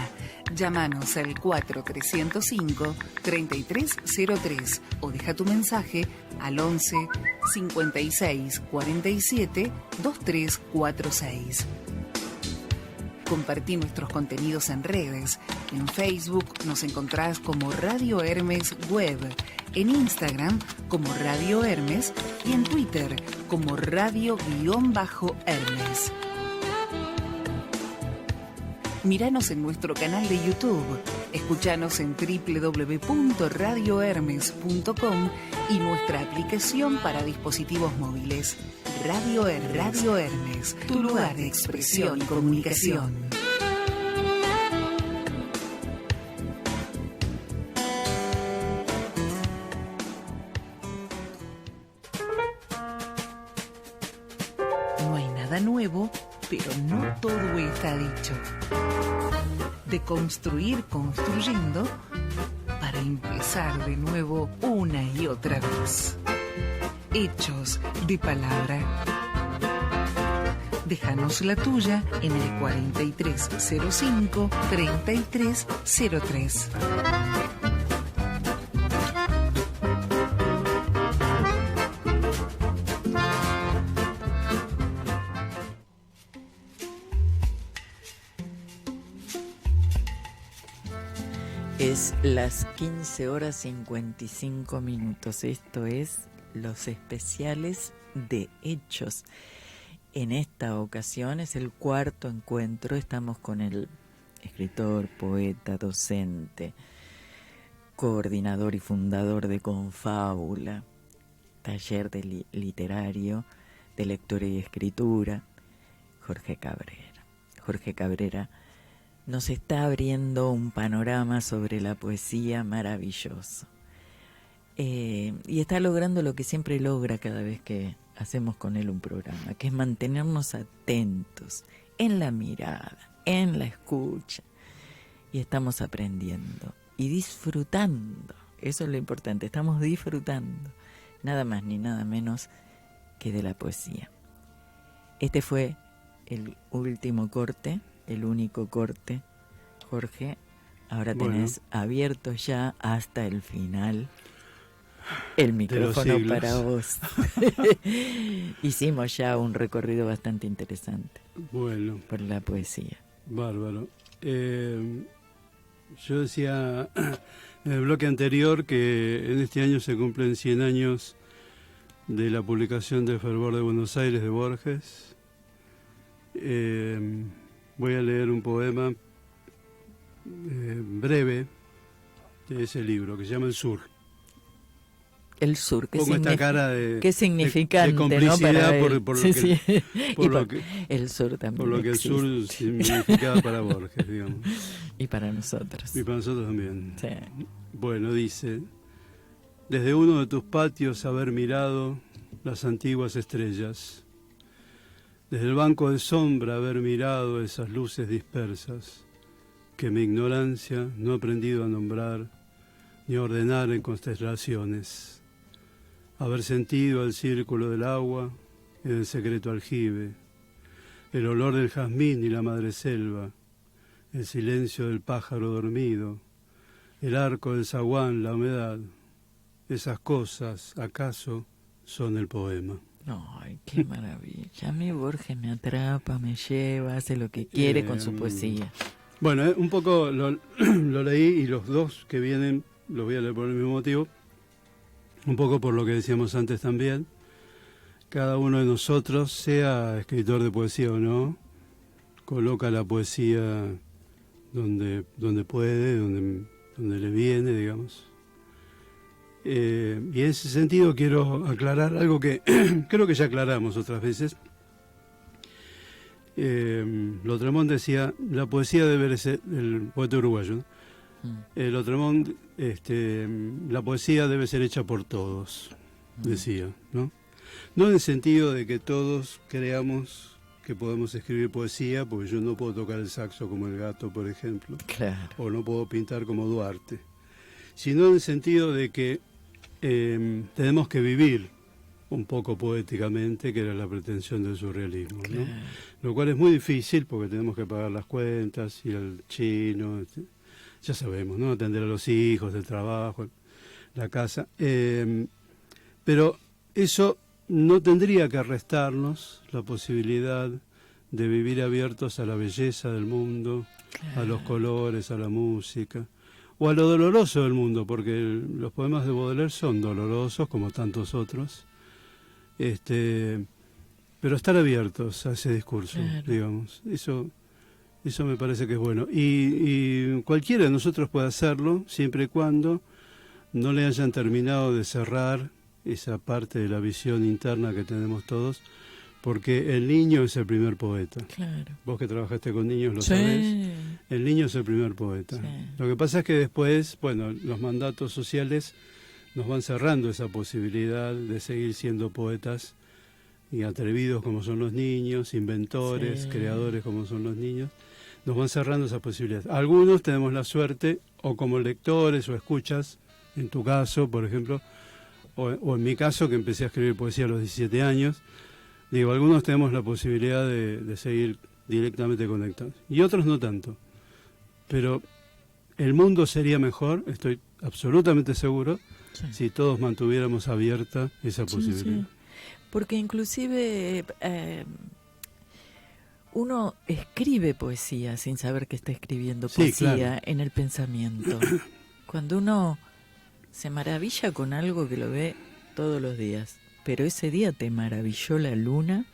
Llámanos al 4305-3303 o deja tu mensaje al 11 56 47 2346. Compartí nuestros contenidos en redes. En Facebook nos encontrás como Radio Hermes Web, en Instagram como Radio Hermes y en Twitter como Radio-Hermes. Míranos en nuestro canal de YouTube, escuchanos en www.radiohermes.com y nuestra aplicación para dispositivos móviles. Radio Hermes, tu lugar de expresión y comunicación. No hay nada nuevo, pero no todo está dicho. De construir construyendo para empezar de nuevo una y otra vez. Hechos de palabra. Déjanos la tuya en el 4305-3303. Es las 15:55. Esto es los especiales de Hechos. En esta ocasión es el cuarto encuentro. Estamos con el escritor, poeta, docente, coordinador y fundador de Confábula, taller de literario, de lectura y escritura, Jorge Cabrera. Jorge Cabrera nos está abriendo un panorama sobre la poesía maravilloso. Y está logrando lo que siempre logra cada vez que hacemos con él un programa, que es mantenernos atentos en la mirada, en la escucha. Y estamos aprendiendo y disfrutando. Eso es lo importante, estamos disfrutando. Nada más ni nada menos que de la poesía. Este fue el último corte, el único corte, Jorge. Ahora tenés abierto ya hasta el final el micrófono para vos. Hicimos ya un recorrido bastante interesante por la poesía. Bárbaro. Yo decía en el bloque anterior que en este año se cumplen 100 años de la publicación de Fervor de Buenos Aires de Borges. Voy a leer un poema breve de ese libro que se llama El Sur. El Sur, Pongo esta cara de, qué significante, de complicidad, ¿no? por lo que el Sur también por lo que existe. El Sur significaba para Borges, digamos. Y para nosotros. Y para nosotros también. Sí. Bueno, dice: desde uno de tus patios haber mirado las antiguas estrellas, desde el banco de sombra haber mirado esas luces dispersas que mi ignorancia no ha aprendido a nombrar ni a ordenar en constelaciones, haber sentido el círculo del agua en el secreto aljibe, el olor del jazmín y la madreselva, el silencio del pájaro dormido, el arco del zaguán, la humedad. Esas cosas, ¿acaso son el poema? Ay, qué maravilla. A mí Borges me atrapa, me lleva, hace lo que quiere con su poesía. Bueno, un poco lo leí y los dos que vienen los voy a leer por el mismo motivo. Un poco por lo que decíamos antes también. Cada uno de nosotros, sea escritor de poesía o no, coloca la poesía donde puede, donde le viene, digamos. Y en ese sentido quiero aclarar algo que creo que ya aclaramos otras veces. Lautréamont decía, la poesía debe ser, el poeta uruguayo, ¿no? Lautréamont, la poesía debe ser hecha por todos, decía, ¿no? No en el sentido de que todos creamos que podemos escribir poesía, porque yo no puedo tocar el saxo como el gato, por ejemplo, claro, o no puedo pintar como Duarte, sino en el sentido de que tenemos que vivir un poco poéticamente, que era la pretensión del surrealismo, ¿no? claro. Lo cual es muy difícil porque tenemos que pagar las cuentas, ir al chino, ya sabemos, ¿no? Atender a los hijos, el trabajo, la casa. Pero eso no tendría que restarnos la posibilidad de vivir abiertos a la belleza del mundo, claro, a los colores, a la música, o a lo doloroso del mundo, porque los poemas de Baudelaire son dolorosos, como tantos otros, pero estar abiertos a ese discurso, claro, digamos, eso me parece que es bueno. Y cualquiera de nosotros puede hacerlo, siempre y cuando no le hayan terminado de cerrar esa parte de la visión interna que tenemos todos, porque el niño es el primer poeta. Claro. Vos que trabajaste con niños lo sí, sabés, el niño es el primer poeta. Sí. Lo que pasa es que después, bueno, los mandatos sociales nos van cerrando esa posibilidad de seguir siendo poetas y atrevidos como son los niños, inventores, sí, creadores como son los niños, nos van cerrando esa posibilidad. Algunos tenemos la suerte, o como lectores o escuchas, en tu caso, por ejemplo, o en mi caso, que empecé a escribir poesía a los 17 años, digo, algunos tenemos la posibilidad de seguir directamente conectados, y otros no tanto. Pero el mundo sería mejor, estoy absolutamente seguro, sí, si todos mantuviéramos abierta esa posibilidad. Sí. Porque inclusive uno escribe poesía sin saber que está escribiendo poesía, sí, claro, en el pensamiento. Cuando uno se maravilla con algo que lo ve todos los días, pero ese día te maravilló la luna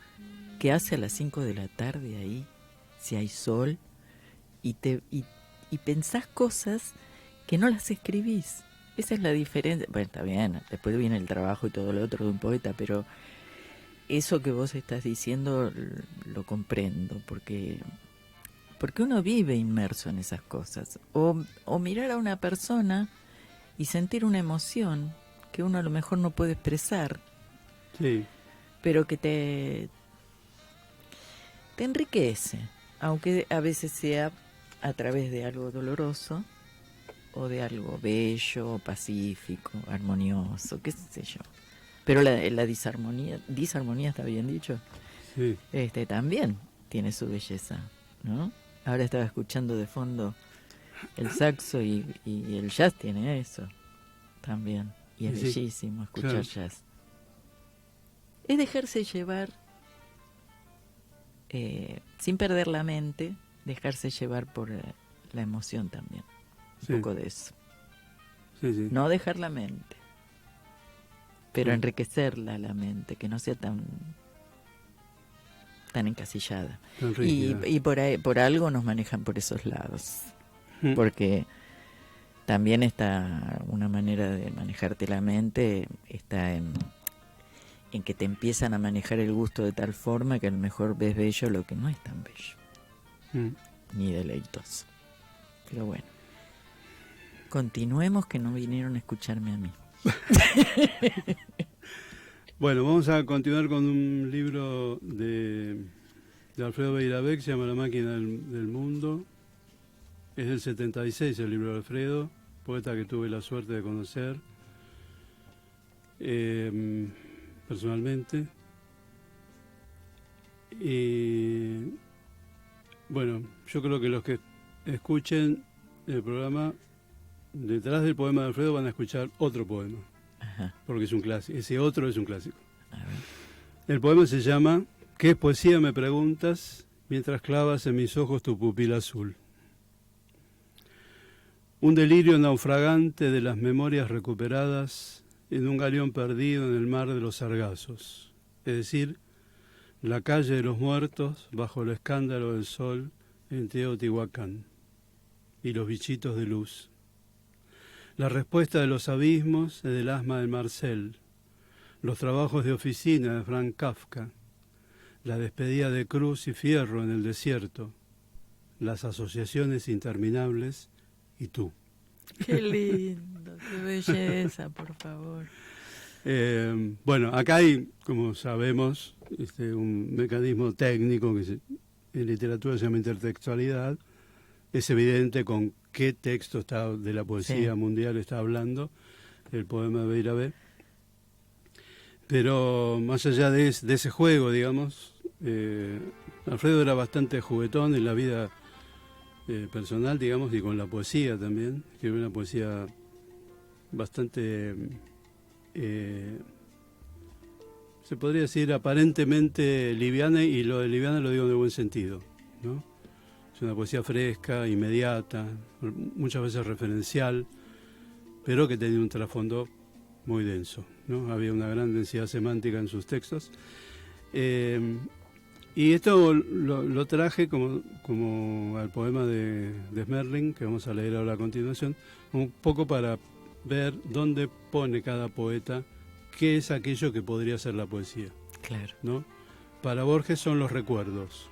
que hace a las 5 de la tarde ahí, si hay sol, y pensás cosas que no las escribís. Esa es la diferencia. Bueno, está bien, después viene el trabajo y todo lo otro de un poeta, pero eso que vos estás diciendo lo comprendo, porque uno vive inmerso en esas cosas. O mirar a una persona y sentir una emoción que uno a lo mejor no puede expresar, sí, pero que te enriquece, aunque a veces sea a través de algo doloroso o de algo bello, pacífico, armonioso, qué sé yo. Pero la disarmonía está bien dicho, sí, también tiene su belleza, ¿no? Ahora estaba escuchando de fondo el saxo y el jazz tiene eso también, y es, sí, bellísimo escuchar, claro, jazz. Es dejarse llevar, sin perder la mente, dejarse llevar por la emoción también, un, sí, poco de eso. Sí, sí. No dejar la mente, pero, sí, enriquecerla, la mente, que no sea tan encasillada. Y por algo nos manejan por esos lados, porque también está una manera de manejarte la mente, está en que te empiezan a manejar el gusto de tal forma que a lo mejor ves bello lo que no es tan bello, ni deleitoso. Pero bueno, continuemos, que no vinieron a escucharme a mí. Bueno, vamos a continuar con un libro de Alfredo Beiravec, se llama La máquina del mundo. Es del 76 el libro de Alfredo, poeta que tuve la suerte de conocer personalmente. Y bueno, yo creo que los que escuchen el programa, detrás del poema de Alfredo van a escuchar otro poema. Ajá. Porque es un clásico, ese otro es un clásico. El poema se llama ¿Qué es poesía? Me preguntas, mientras clavas en mis ojos tu pupila azul. Un delirio naufragante de las memorias recuperadas en un galeón perdido en el mar de los sargazos, es decir, la calle de los muertos bajo el escándalo del sol en Teotihuacán y los bichitos de luz. La respuesta de los abismos es del asma de Marcel, los trabajos de oficina de Frank Kafka, la despedida de Cruz y Fierro en el desierto, las asociaciones interminables y tú. Qué lindo, qué belleza, por favor. Bueno, acá hay, como sabemos, un mecanismo técnico que en literatura se llama intertextualidad. Es evidente con qué texto de la poesía mundial está hablando el poema de Beiravét. Pero más allá de ese juego, digamos, Alfredo era bastante juguetón en la vida personal, digamos, y con la poesía también. Escribió una poesía bastante, se podría decir, aparentemente liviana, y lo de liviana lo digo en el buen sentido, ¿no? Es una poesía fresca, inmediata, muchas veces referencial, pero que tenía un trasfondo muy denso, ¿no? Había una gran densidad semántica en sus textos. Y esto lo traje como al poema de Smerling, que vamos a leer ahora a continuación, un poco para ver dónde pone cada poeta qué es aquello que podría ser la poesía. Claro. ¿No? Para Borges son los recuerdos,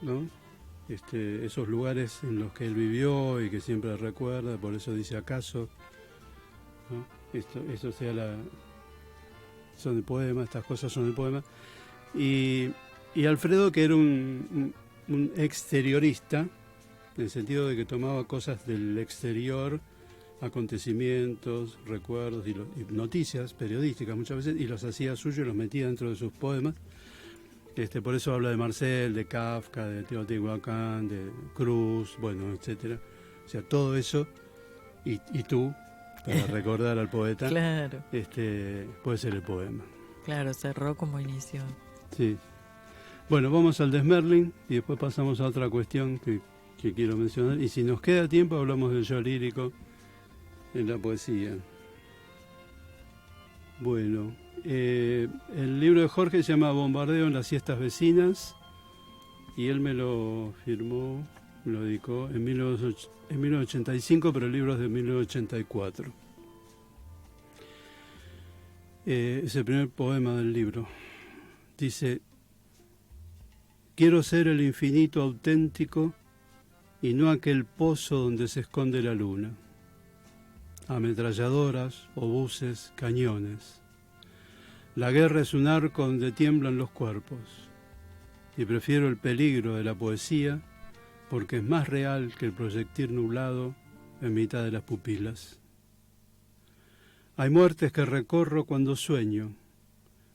¿no? Esos lugares en los que él vivió y que siempre recuerda, por eso dice acaso, ¿no? Esto son el poema, estas cosas son el poema. Y Alfredo, que era un exteriorista, en el sentido de que tomaba cosas del exterior, acontecimientos, recuerdos y noticias periodísticas muchas veces, y los hacía suyos y los metía dentro de sus poemas. Por eso habla de Marcel, de Kafka, de Teotihuacán, de Cruz, bueno, etcétera. O sea, todo eso, y tú, para recordar al poeta, claro. Puede ser el poema. Claro, cerró como inició. Sí. Bueno, vamos al de Smerling y después pasamos a otra cuestión que quiero mencionar. Y si nos queda tiempo, hablamos del yo lírico en la poesía. Bueno, el libro de Jorge se llama Bombardeo en las siestas vecinas y él me lo firmó, me lo dedicó en 1985, pero el libro es de 1984. Es el primer poema del libro. Dice: quiero ser el infinito auténtico y no aquel pozo donde se esconde la luna. Ametralladoras, obuses, cañones. La guerra es un arco donde tiemblan los cuerpos. Y prefiero el peligro de la poesía porque es más real que el proyectil nublado en mitad de las pupilas. Hay muertes que recorro cuando sueño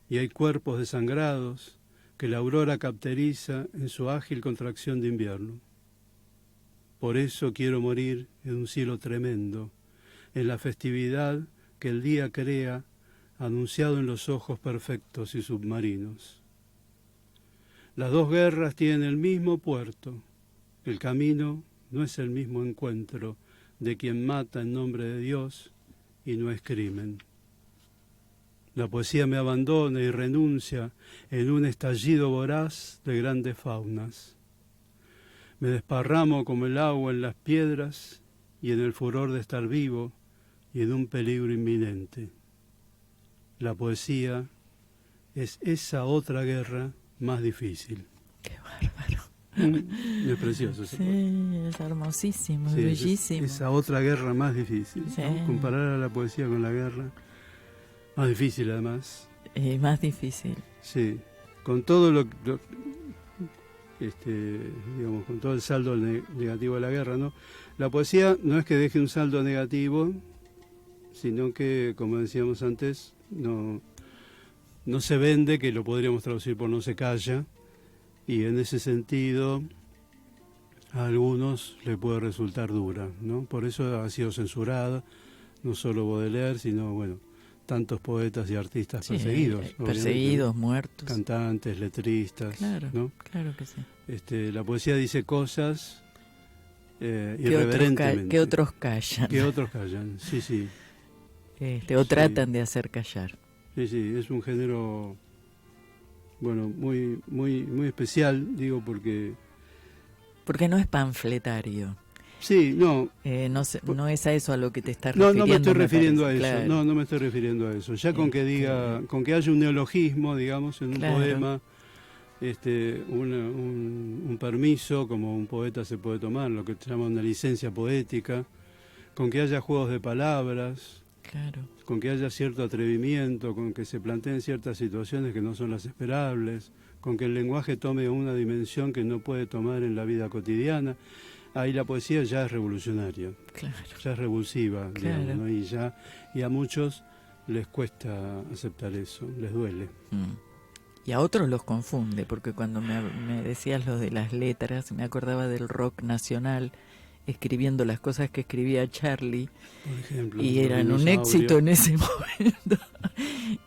y hay cuerpos desangrados que la aurora capteriza en su ágil contracción de invierno. Por eso quiero morir en un cielo tremendo, en la festividad que el día crea, anunciado en los ojos perfectos y submarinos. Las dos guerras tienen el mismo puerto. El camino no es el mismo encuentro de quien mata en nombre de Dios y no es crimen. La poesía me abandona y renuncia en un estallido voraz de grandes faunas. Me desparramo como el agua en las piedras y en el furor de estar vivo y en un peligro inminente. La poesía es esa otra guerra más difícil. ¡Qué bárbaro! Es precioso. Sí, es hermosísimo, sí, bellísimo. Esa otra guerra más difícil. Sí. ¿No? Comparar a la poesía con la guerra. Más difícil, además. Más difícil. Sí. Con todo digamos, con todo el saldo negativo de la guerra, ¿no? La poesía no es que deje un saldo negativo, sino que, como decíamos antes, no se vende, que lo podríamos traducir por no se calla, y en ese sentido a algunos le puede resultar dura, ¿no? Por eso ha sido censurada, no solo Baudelaire, sino, bueno, tantos poetas y artistas perseguidos. Perseguidos, muertos. Cantantes, letristas. Claro, ¿no? claro que sí. La poesía dice cosas irreverentemente. Que otros callan. Que otros callan, sí, sí. O tratan de hacer callar. Sí, sí, es un género, bueno, muy, muy, muy especial, digo, porque... Porque no es panfletario. Sí, no. No es a eso a lo que te estás refiriendo. No me estoy refiriendo a eso. Claro. No me estoy refiriendo a eso. Ya con que diga, con que haya un neologismo, digamos, en un poema, un permiso, como un poeta se puede tomar, lo que se llama una licencia poética, con que haya juegos de palabras, con que haya cierto atrevimiento, con que se planteen ciertas situaciones que no son las esperables, con que el lenguaje tome una dimensión que no puede tomar en la vida cotidiana. Ahí la poesía ya es revolucionaria, ya es revulsiva, digamos, ¿no? Y a muchos les cuesta aceptar eso, les duele. Y a otros los confunde, porque cuando me decías lo de las letras, me acordaba del rock nacional, escribiendo las cosas que escribía Charlie, por ejemplo, y eran un éxito en ese momento,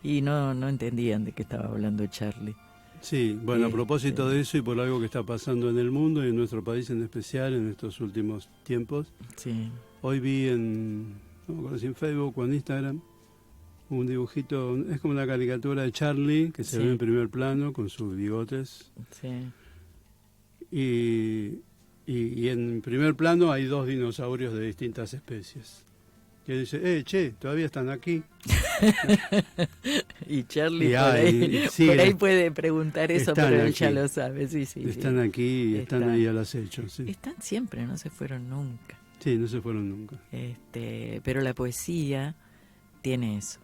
y no entendían de qué estaba hablando Charlie. Sí, bueno, a propósito de eso y por algo que está pasando en el mundo y en nuestro país en especial en estos últimos tiempos, hoy vi en Facebook o en Instagram un dibujito, es como una caricatura de Charlie que se ve en primer plano con sus bigotes. Y en primer plano hay dos dinosaurios de distintas especies. Que dice, che, todavía están aquí. Y Charlie por ahí puede preguntar eso, pero él ya lo sabe. Están aquí y están ahí al acecho. Sí. Están siempre, no se fueron nunca. Sí, no se fueron nunca. Pero la poesía tiene eso,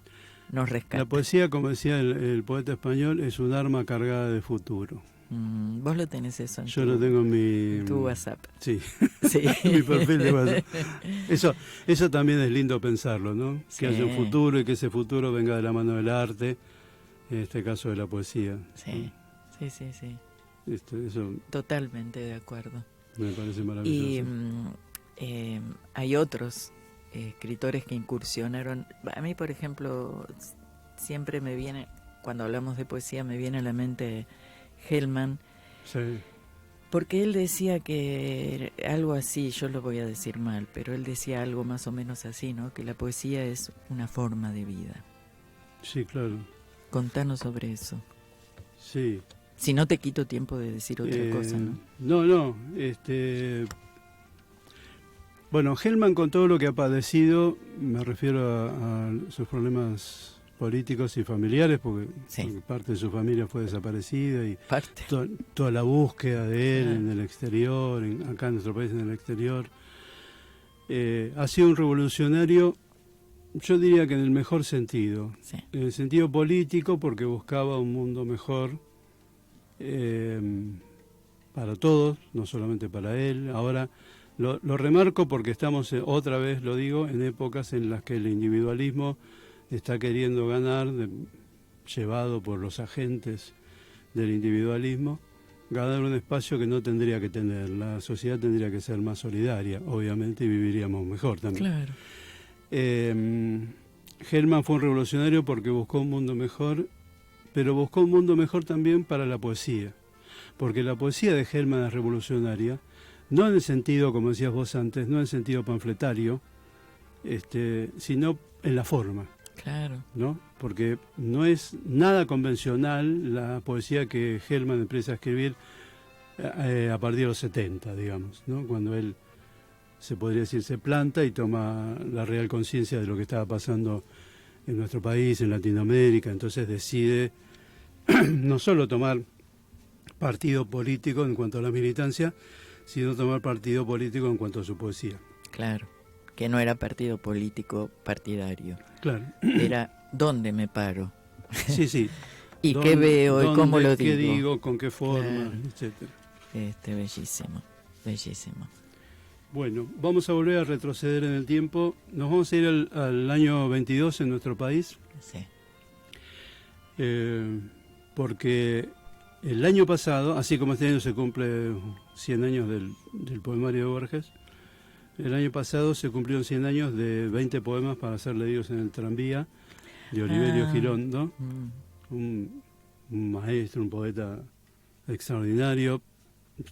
nos rescata. La poesía, como decía el poeta español, es un arma cargada de futuro. Vos lo tenés eso en Yo lo tengo en tu WhatsApp. Sí, mi perfil de WhatsApp. Eso también es lindo pensarlo, ¿no? Que haya un futuro y que ese futuro venga de la mano del arte, en este caso de la poesía. Sí. Eso totalmente de acuerdo. Me parece maravilloso. Y hay otros escritores que incursionaron. A mí, por ejemplo, siempre me viene, cuando hablamos de poesía, me viene a la mente Hellman, porque él decía que algo así, yo lo voy a decir mal, pero él decía algo más o menos así, ¿no? Que la poesía es una forma de vida. Sí, claro. Contanos sobre eso. Sí. Si no te quito tiempo de decir otra cosa, ¿no? No. Bueno, Hellman, con todo lo que ha padecido, me refiero a sus problemas políticos y familiares, porque parte de su familia fue desaparecida y toda la búsqueda de él en el exterior, acá en nuestro país en el exterior, ha sido un revolucionario, yo diría que en el mejor sentido, en el sentido político, porque buscaba un mundo mejor para todos, no solamente para él. Ahora lo remarco porque estamos, otra vez lo digo, en épocas en las que el individualismo está queriendo ganar, llevado por los agentes del individualismo, ganar un espacio que no tendría que tener. La sociedad tendría que ser más solidaria, obviamente, y viviríamos mejor también. Claro. Hellman fue un revolucionario porque buscó un mundo mejor, pero buscó un mundo mejor también para la poesía, porque la poesía de Hellman es revolucionaria, no en el sentido, como decías vos antes, no en el sentido panfletario, sino en la forma. Claro. ¿No? Porque no es nada convencional la poesía que Hellman empieza a escribir a partir de los 70, digamos, ¿no? Cuando él, se podría decir, se planta y toma la real conciencia de lo que estaba pasando en nuestro país, en Latinoamérica. Entonces decide no solo tomar partido político en cuanto a la militancia, sino tomar partido político en cuanto a su poesía. Claro, que no era partido político partidario. Claro. Era ¿dónde me paro? Sí. ¿Y qué veo y cómo lo digo? ¿Qué digo? ¿Con qué forma? Etcétera. Bellísimo. Bueno, vamos a volver a retroceder en el tiempo. Nos vamos a ir al año 22 en nuestro país. Sí. Porque el año pasado, así como este año se cumple 100 años del poemario de Borges, el año pasado se cumplieron 100 años de 20 poemas para ser leídos en el tranvía de Oliverio Girondo, un maestro, un poeta extraordinario.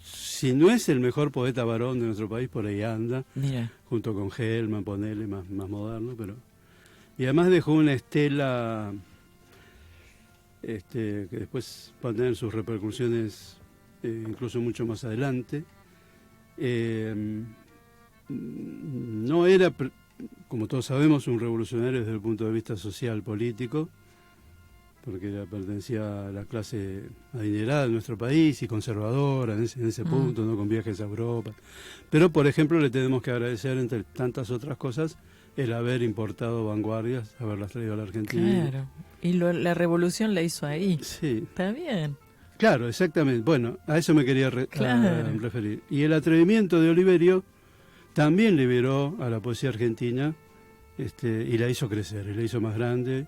Si no es el mejor poeta varón de nuestro país, por ahí anda. Mira. Junto con Gelman, ponele, más moderno, pero... Y además dejó una estela que después va a tener sus repercusiones incluso mucho más adelante. No era, como todos sabemos, un revolucionario desde el punto de vista social, político, porque pertenecía a la clase adinerada de nuestro país y conservadora en ese punto, no con viajes a Europa. Pero, por ejemplo, le tenemos que agradecer, entre tantas otras cosas, el haber importado vanguardias, haberlas traído a la Argentina. Claro, y la revolución la hizo ahí. Sí. Está bien. Claro, exactamente. Bueno, a eso me quería referir. Y el atrevimiento de Oliverio también liberó a la poesía argentina y la hizo crecer, y la hizo más grande,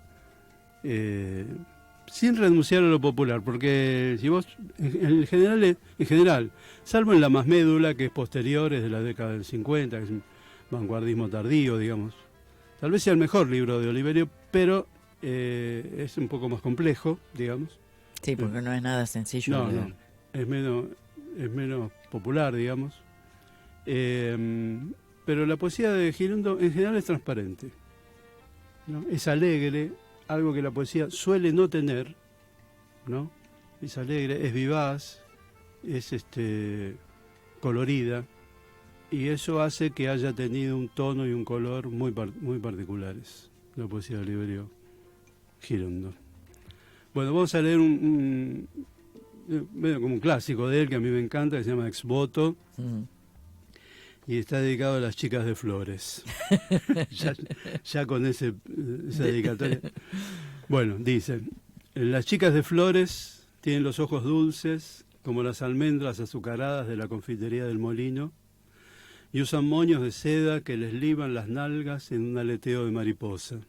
sin renunciar a lo popular, porque si vos, en general, salvo en La Más Médula, que es posterior, es de la década del 50, que es un vanguardismo tardío, digamos, tal vez sea el mejor libro de Oliverio, pero es un poco más complejo, digamos. Sí, porque no es nada sencillo. No, es menos popular, digamos. Pero la poesía de Girondo en general es transparente, ¿no? Es alegre, algo que la poesía suele no tener, ¿no? Es alegre, es vivaz, es colorida, y eso hace que haya tenido un tono y un color muy particulares, la poesía de Oliverio Girondo. Bueno, vamos a leer medio como un clásico de él que a mí me encanta, que se llama Ex Voto. Y está dedicado a las chicas de Flores. ya con esa dedicatoria. Bueno, dice: las chicas de Flores tienen los ojos dulces como las almendras azucaradas de la confitería del Molino, y usan moños de seda que les liban las nalgas en un aleteo de mariposa.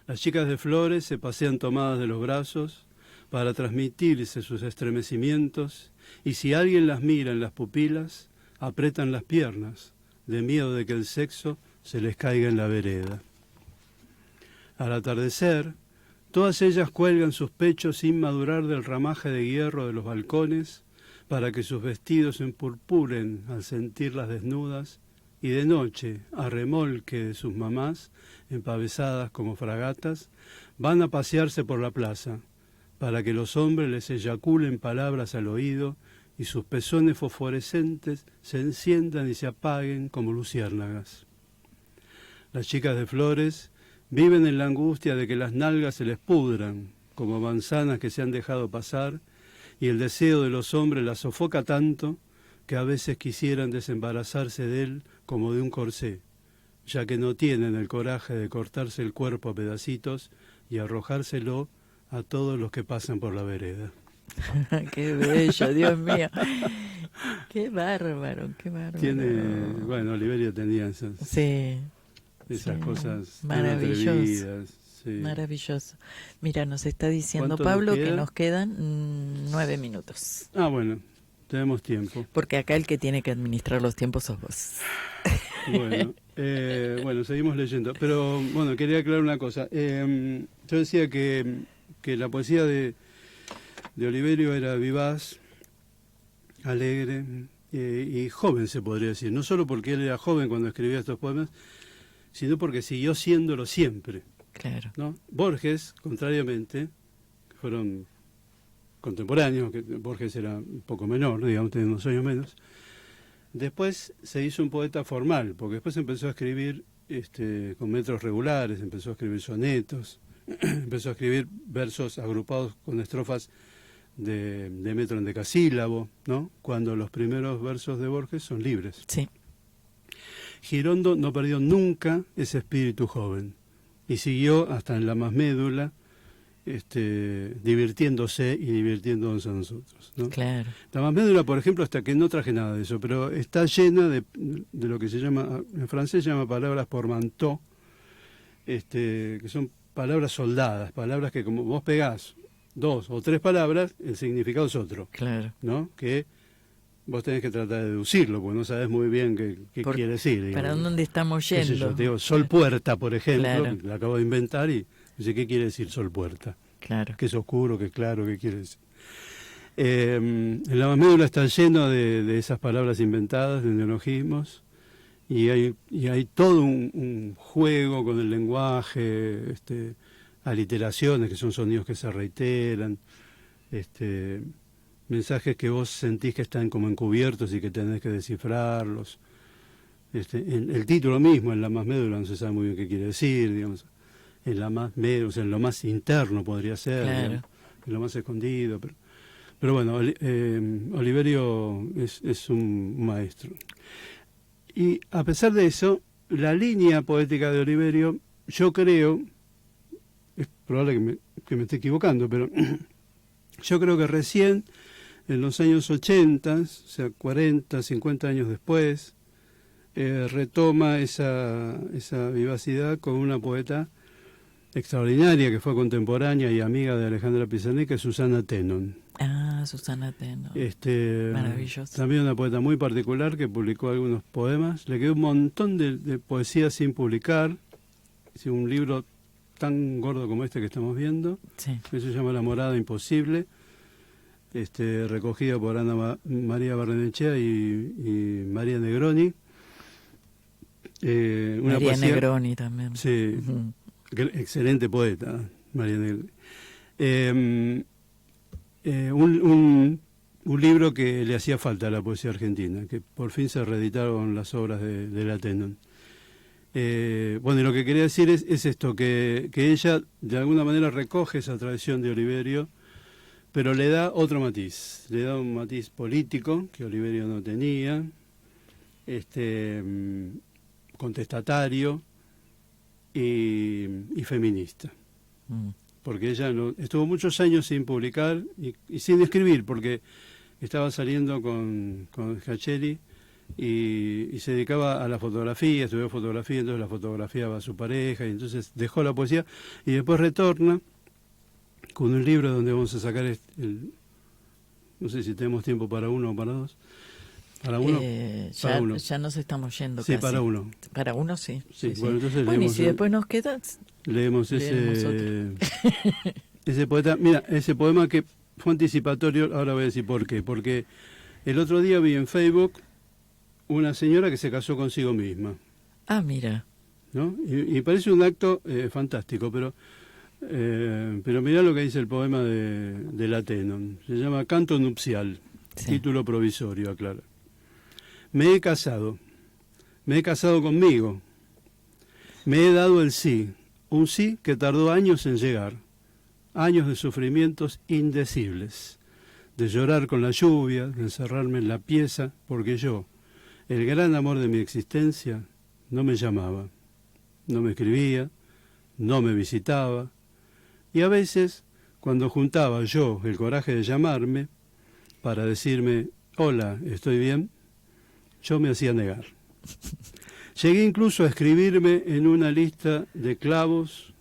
Las chicas de Flores se pasean tomadas de los brazos para transmitirse sus estremecimientos, y si alguien las mira en las pupilas, apretan las piernas, de miedo de que el sexo se les caiga en la vereda. Al atardecer, todas ellas cuelgan sus pechos sin madurar del ramaje de hierro de los balcones, para que sus vestidos se empurpuren al sentirlas desnudas, y de noche, a remolque de sus mamás, empavesadas como fragatas, van a pasearse por la plaza, para que los hombres les eyaculen palabras al oído y sus pezones fosforescentes se enciendan y se apaguen como luciérnagas. Las chicas de Flores viven en la angustia de que las nalgas se les pudran, como manzanas que se han dejado pasar, y el deseo de los hombres las sofoca tanto que a veces quisieran desembarazarse de él como de un corsé, ya que no tienen el coraje de cortarse el cuerpo a pedacitos y arrojárselo a todos los que pasan por la vereda. Qué bello, Dios mío. Qué bárbaro, qué bárbaro. Bueno, Oliverio tenía esas cosas maravillosas. Sí. Maravilloso. Mira, nos está diciendo Pablo que nos quedan 9 minutos. Ah, bueno, tenemos tiempo. Porque acá el que tiene que administrar los tiempos sos vos. Bueno, seguimos leyendo. Pero, bueno, quería aclarar una cosa. Yo decía que la poesía de Oliverio era vivaz, alegre y joven, se podría decir. No solo porque él era joven cuando escribía estos poemas, sino porque siguió siéndolo siempre. Claro. ¿No? Borges, contrariamente, fueron contemporáneos, que Borges era un poco menor, digamos, tenía unos años menos. Después se hizo un poeta formal, porque después empezó a escribir con metros regulares, empezó a escribir sonetos, empezó a escribir versos agrupados con estrofas de metro endecasílabo, ¿no? Cuando los primeros versos de Borges son libres. Sí. Girondo no perdió nunca ese espíritu joven y siguió hasta en La Más Médula, divirtiéndose y divirtiéndonos a nosotros, ¿no? Claro. La Más Médula, por ejemplo, hasta que no traje nada de eso, pero está llena de lo que se llama, en francés se llama palabras portmanteau, que son palabras soldadas, palabras que como vos pegás 2 o 3 palabras, el significado es otro. Claro. ¿No? Que vos tenés que tratar de deducirlo, porque no sabés muy bien qué quiere decir. ¿Para dónde estamos yendo? Yo te digo, Sol Puerta, por ejemplo, claro. que la acabo de inventar y Dice, ¿qué quiere decir sol puerta? Claro. ¿Qué es oscuro, qué es claro, qué quiere decir? En la más médula está lleno de esas palabras inventadas, de neologismos, y hay todo un juego con el lenguaje, aliteraciones, que son sonidos que se reiteran, mensajes que vos sentís que están como encubiertos y que tenés que descifrarlos. El título mismo, en la más médula, no se sabe muy bien qué quiere decir, digamos. En la más médula, o sea, en lo más interno podría ser, claro. Digamos, en lo más escondido, pero bueno, Oliverio es un maestro. Y a pesar de eso, la línea poética de Oliverio, yo creo, es probable que me esté equivocando, pero yo creo que recién en los años 80, o sea, 40, 50 años después, retoma esa vivacidad con una poeta extraordinaria que fue contemporánea y amiga de Alejandra Pizarnik, que es Susana Tenon. Ah, Susana Tenon. Maravilloso. También una poeta muy particular que publicó algunos poemas. Le quedó un montón de poesía sin publicar. Hizo un libro tan gordo como este que estamos viendo. Sí. Que se llama La morada imposible. Recogida por Ana María Barrenechea y María Negroni. María poesía, Negroni también. Sí, excelente poeta, María Negroni. Un libro que le hacía falta a la poesía argentina, que por fin se reeditaron las obras de la Tenon. Bueno, y lo que quería decir es esto, que ella de alguna manera recoge esa tradición de Oliverio, pero le da otro matiz, le da un matiz político que Oliverio no tenía, contestatario y feminista. Porque ella estuvo muchos años sin publicar y sin escribir, porque estaba saliendo con Hacheli y se dedicaba a la fotografía, estudió fotografía, entonces la fotografiaba a su pareja, y entonces dejó la poesía y después retorna con un libro donde vamos a sacar no sé si tenemos tiempo para uno o para dos. ¿Para uno? Para uno. Ya nos estamos yendo sí, casi. para uno. Para uno, sí. Sí, bueno, entonces bueno, y si después nos queda... Leemos ese poeta. Mira, ese poema que fue anticipatorio, ahora voy a decir por qué. Porque el otro día vi en Facebook una señora que se casó consigo misma. Ah, mira. ¿No? Y parece un acto fantástico, pero mirá lo que dice el poema de la Tenon. Se llama Canto nupcial, sí. Título provisorio, aclara. Me he casado conmigo, me he dado el sí, un sí que tardó años en llegar, años de sufrimientos indecibles, de llorar con la lluvia, de encerrarme en la pieza, porque yo, el gran amor de mi existencia, no me llamaba, no me escribía, no me visitaba, y a veces, cuando juntaba yo el coraje de llamarme, para decirme, hola, ¿estoy bien?, yo me hacía negar. Llegué incluso a escribirme en una lista de clavos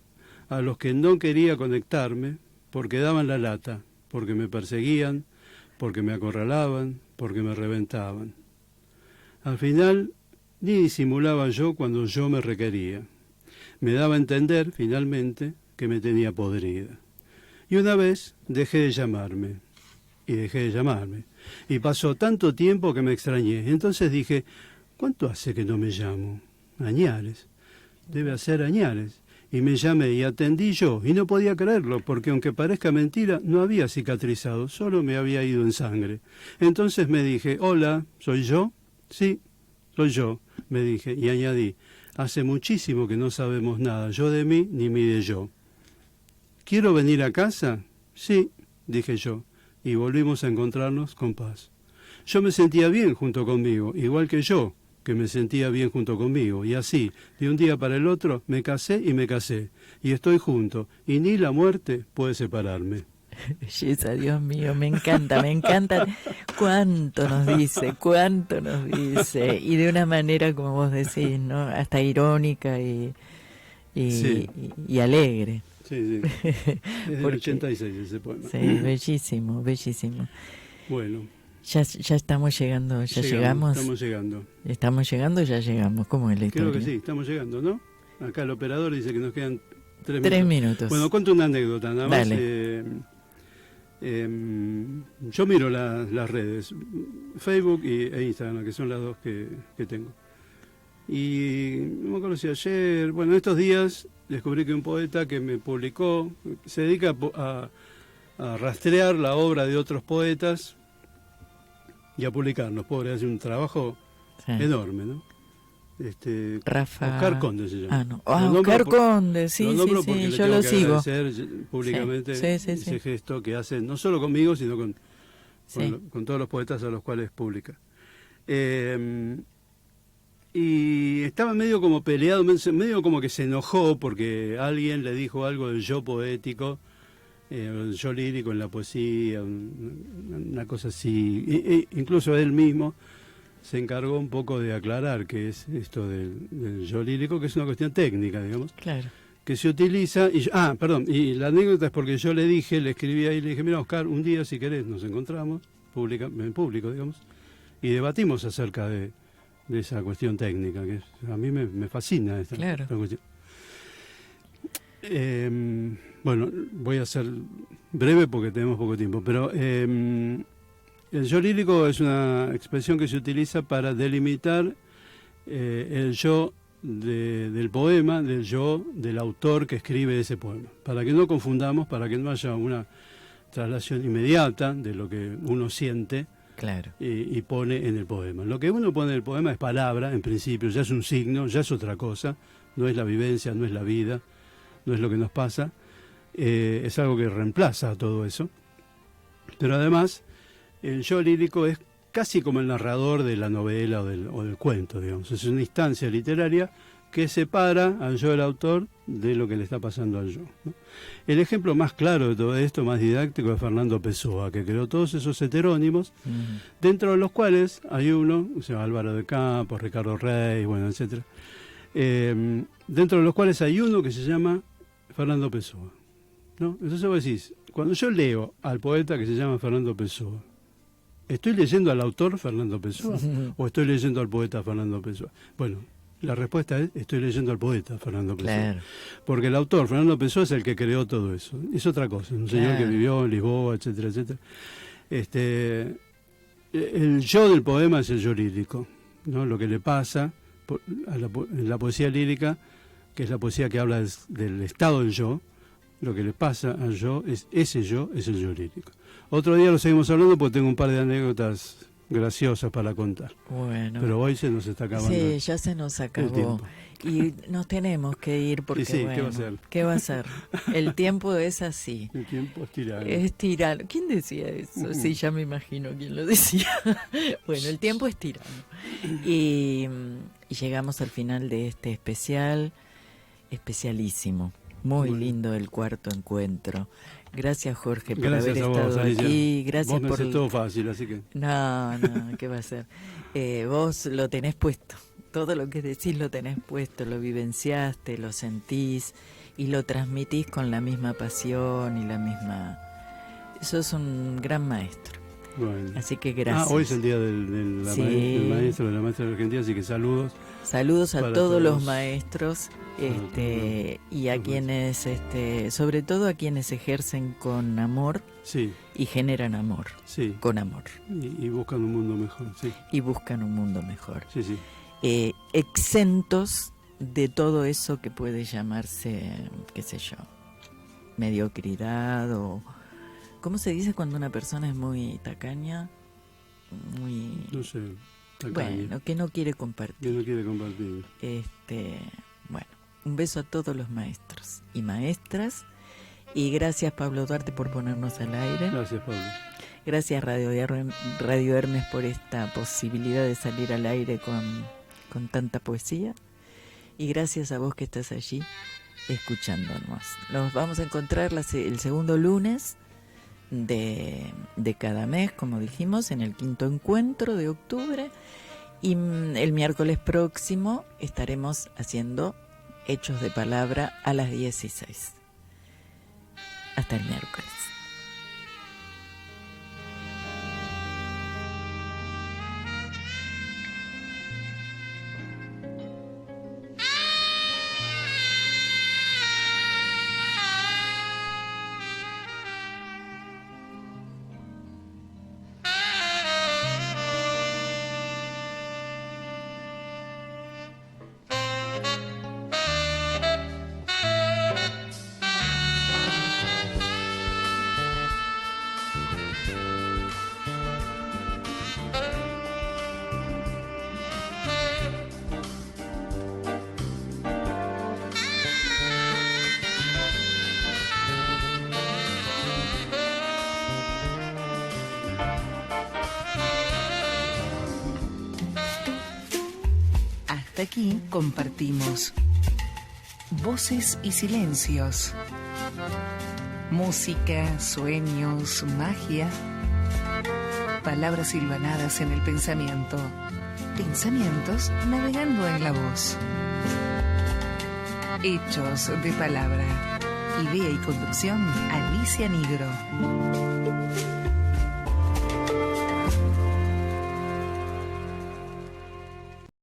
a los que no quería conectarme porque daban la lata, porque me perseguían, porque me acorralaban, porque me reventaban. Al final, ni disimulaba yo cuando yo me requería. Me daba a entender, finalmente, que me tenía podrida. Y una vez dejé de llamarme. Y dejé de llamarme. Y pasó tanto tiempo que me extrañé. Entonces dije, ¿cuánto hace que no me llamo? Añares. Debe hacer añares. Y me llamé y atendí yo. Y no podía creerlo, porque aunque parezca mentira, no había cicatrizado, solo me había ido en sangre. Entonces me dije, hola, ¿soy yo? Sí, soy yo, me dije. Y añadí, hace muchísimo que no sabemos nada, yo de mí ni mí de yo. ¿Quiero venir a casa? Sí, dije yo. Y volvimos a encontrarnos con paz. Yo me sentía bien junto conmigo, igual que yo, que me sentía bien junto conmigo. Y así, de un día para el otro, me casé y me casé. Y estoy junto, y ni la muerte puede separarme. Belleza, Dios mío, me encanta, me encanta. Cuánto nos dice. Y de una manera, como vos decís, ¿no? Hasta irónica sí. y alegre. Sí, sí. Es del 86 ese poema. Sí, bellísimo, bellísimo. Bueno. Ya estamos llegando, llegamos. Estamos llegando. Ya llegamos, ¿cómo es la historia? Creo que sí, estamos llegando, ¿no? Acá el operador dice que nos quedan 3 minutos. Bueno, cuento una anécdota nada más. Dale. Yo miro las redes, Facebook e Instagram, que son las dos que tengo. Y no me acuerdo si ayer, bueno, estos días descubrí que un poeta que me publicó se dedica a rastrear la obra de otros poetas y a publicarlos. Pobre, hace un trabajo enorme, ¿no? Rafa... Oscar Conde se llama. Oscar Conde, sí, yo lo sigo. Públicamente ese gesto que hace no solo conmigo, sino con todos los poetas a los cuales publica. Y estaba medio como peleado, medio como que se enojó porque alguien le dijo algo del yo poético, el yo lírico en la poesía, una cosa así. Incluso él mismo se encargó un poco de aclarar qué es esto del yo lírico, que es una cuestión técnica, digamos. Claro. Que se utiliza. Y la anécdota es porque yo le escribí ahí, le dije, mira, Oscar, un día si querés nos encontramos, en público, digamos, y debatimos acerca de esa cuestión técnica, que a mí me fascina esta cuestión. Bueno, voy a ser breve porque tenemos poco tiempo, pero el yo lírico es una expresión que se utiliza para delimitar el yo del poema, del yo del autor que escribe ese poema, para que no confundamos, para que no haya una traslación inmediata de lo que uno siente. Claro. Y pone en el poema. Lo que uno pone en el poema es palabra, en principio, ya es un signo, ya es otra cosa, no es la vivencia, no es la vida, no es lo que nos pasa, es algo que reemplaza todo eso. Pero además, el yo lírico es casi como el narrador de la novela o del cuento, digamos. Es una instancia literaria que separa al yo del autor de lo que le está pasando al yo, ¿no? El ejemplo más claro de todo esto, más didáctico, es Fernando Pessoa, que creó todos esos heterónimos, dentro de los cuales hay uno, o sea, Álvaro de Campos, Ricardo Rey, bueno, etcétera, dentro de los cuales hay uno que se llama Fernando Pessoa, ¿no? Entonces vos decís, cuando yo leo al poeta que se llama Fernando Pessoa, ¿estoy leyendo al autor Fernando Pessoa o estoy leyendo al poeta Fernando Pessoa? Bueno, la respuesta es, estoy leyendo al poeta Fernando Pessoa. Claro. Porque el autor, Fernando Pessoa, es el que creó todo eso. Es otra cosa, un señor que vivió en Lisboa, etcétera, etcétera. El yo del poema es el yo lírico, ¿no? Lo que le pasa en la poesía lírica, que es la poesía que habla del estado del yo, lo que le pasa al yo, ese yo es el yo lírico. Otro día lo seguimos hablando porque tengo un par de anécdotas graciosas para contar. Bueno. Pero hoy se nos está acabando. Sí, ya se nos acabó. Y nos tenemos que ir porque, sí, bueno, ¿qué va a ser? ¿Qué va a ser? El tiempo es así. El tiempo es tirano. Es tirano. ¿Quién decía eso? Sí, ya me imagino quién lo decía. Bueno, el tiempo es tirano. Y llegamos al final de este especialísimo. Muy lindo el cuarto encuentro. Gracias, Jorge, por haber estado aquí. Gracias vos me haces todo fácil, así que... No, ¿qué va a ser? Vos lo tenés puesto. Todo lo que decís lo tenés puesto, lo vivenciaste, lo sentís y lo transmitís con la misma pasión y la misma... Sos un gran maestro. Bueno. Así que gracias. Hoy es el día del maestro, de la maestra de Argentina, así que saludos. Saludos a todos los maestros y a quienes, sobre todo a quienes ejercen con amor y generan amor, con amor. Y buscan un mundo mejor, sí. Y buscan un mundo mejor. Sí, sí. Exentos de todo eso que puede llamarse, qué sé yo, mediocridad o... ¿Cómo se dice cuando una persona es muy tacaña? Muy... No sé. Bueno, que no quiere compartir. Que no quiere compartir. Bueno, un beso a todos los maestros y maestras. Y gracias, Pablo Duarte, por ponernos al aire. Gracias, Pablo. Gracias, Radio Hermes, por esta posibilidad de salir al aire con tanta poesía. Y gracias a vos que estás allí escuchándonos. Nos vamos a encontrar el segundo lunes de cada mes, como dijimos, en el 5º encuentro de octubre, y el miércoles próximo estaremos haciendo Hechos de Palabra a las 16. Hasta el miércoles. hasta aquí compartimos voces y silencios, música, sueños, magia, palabras silvanadas en el pensamiento, pensamientos navegando en la voz. Hechos de palabra. Idea y conducción, Alicia Nigro.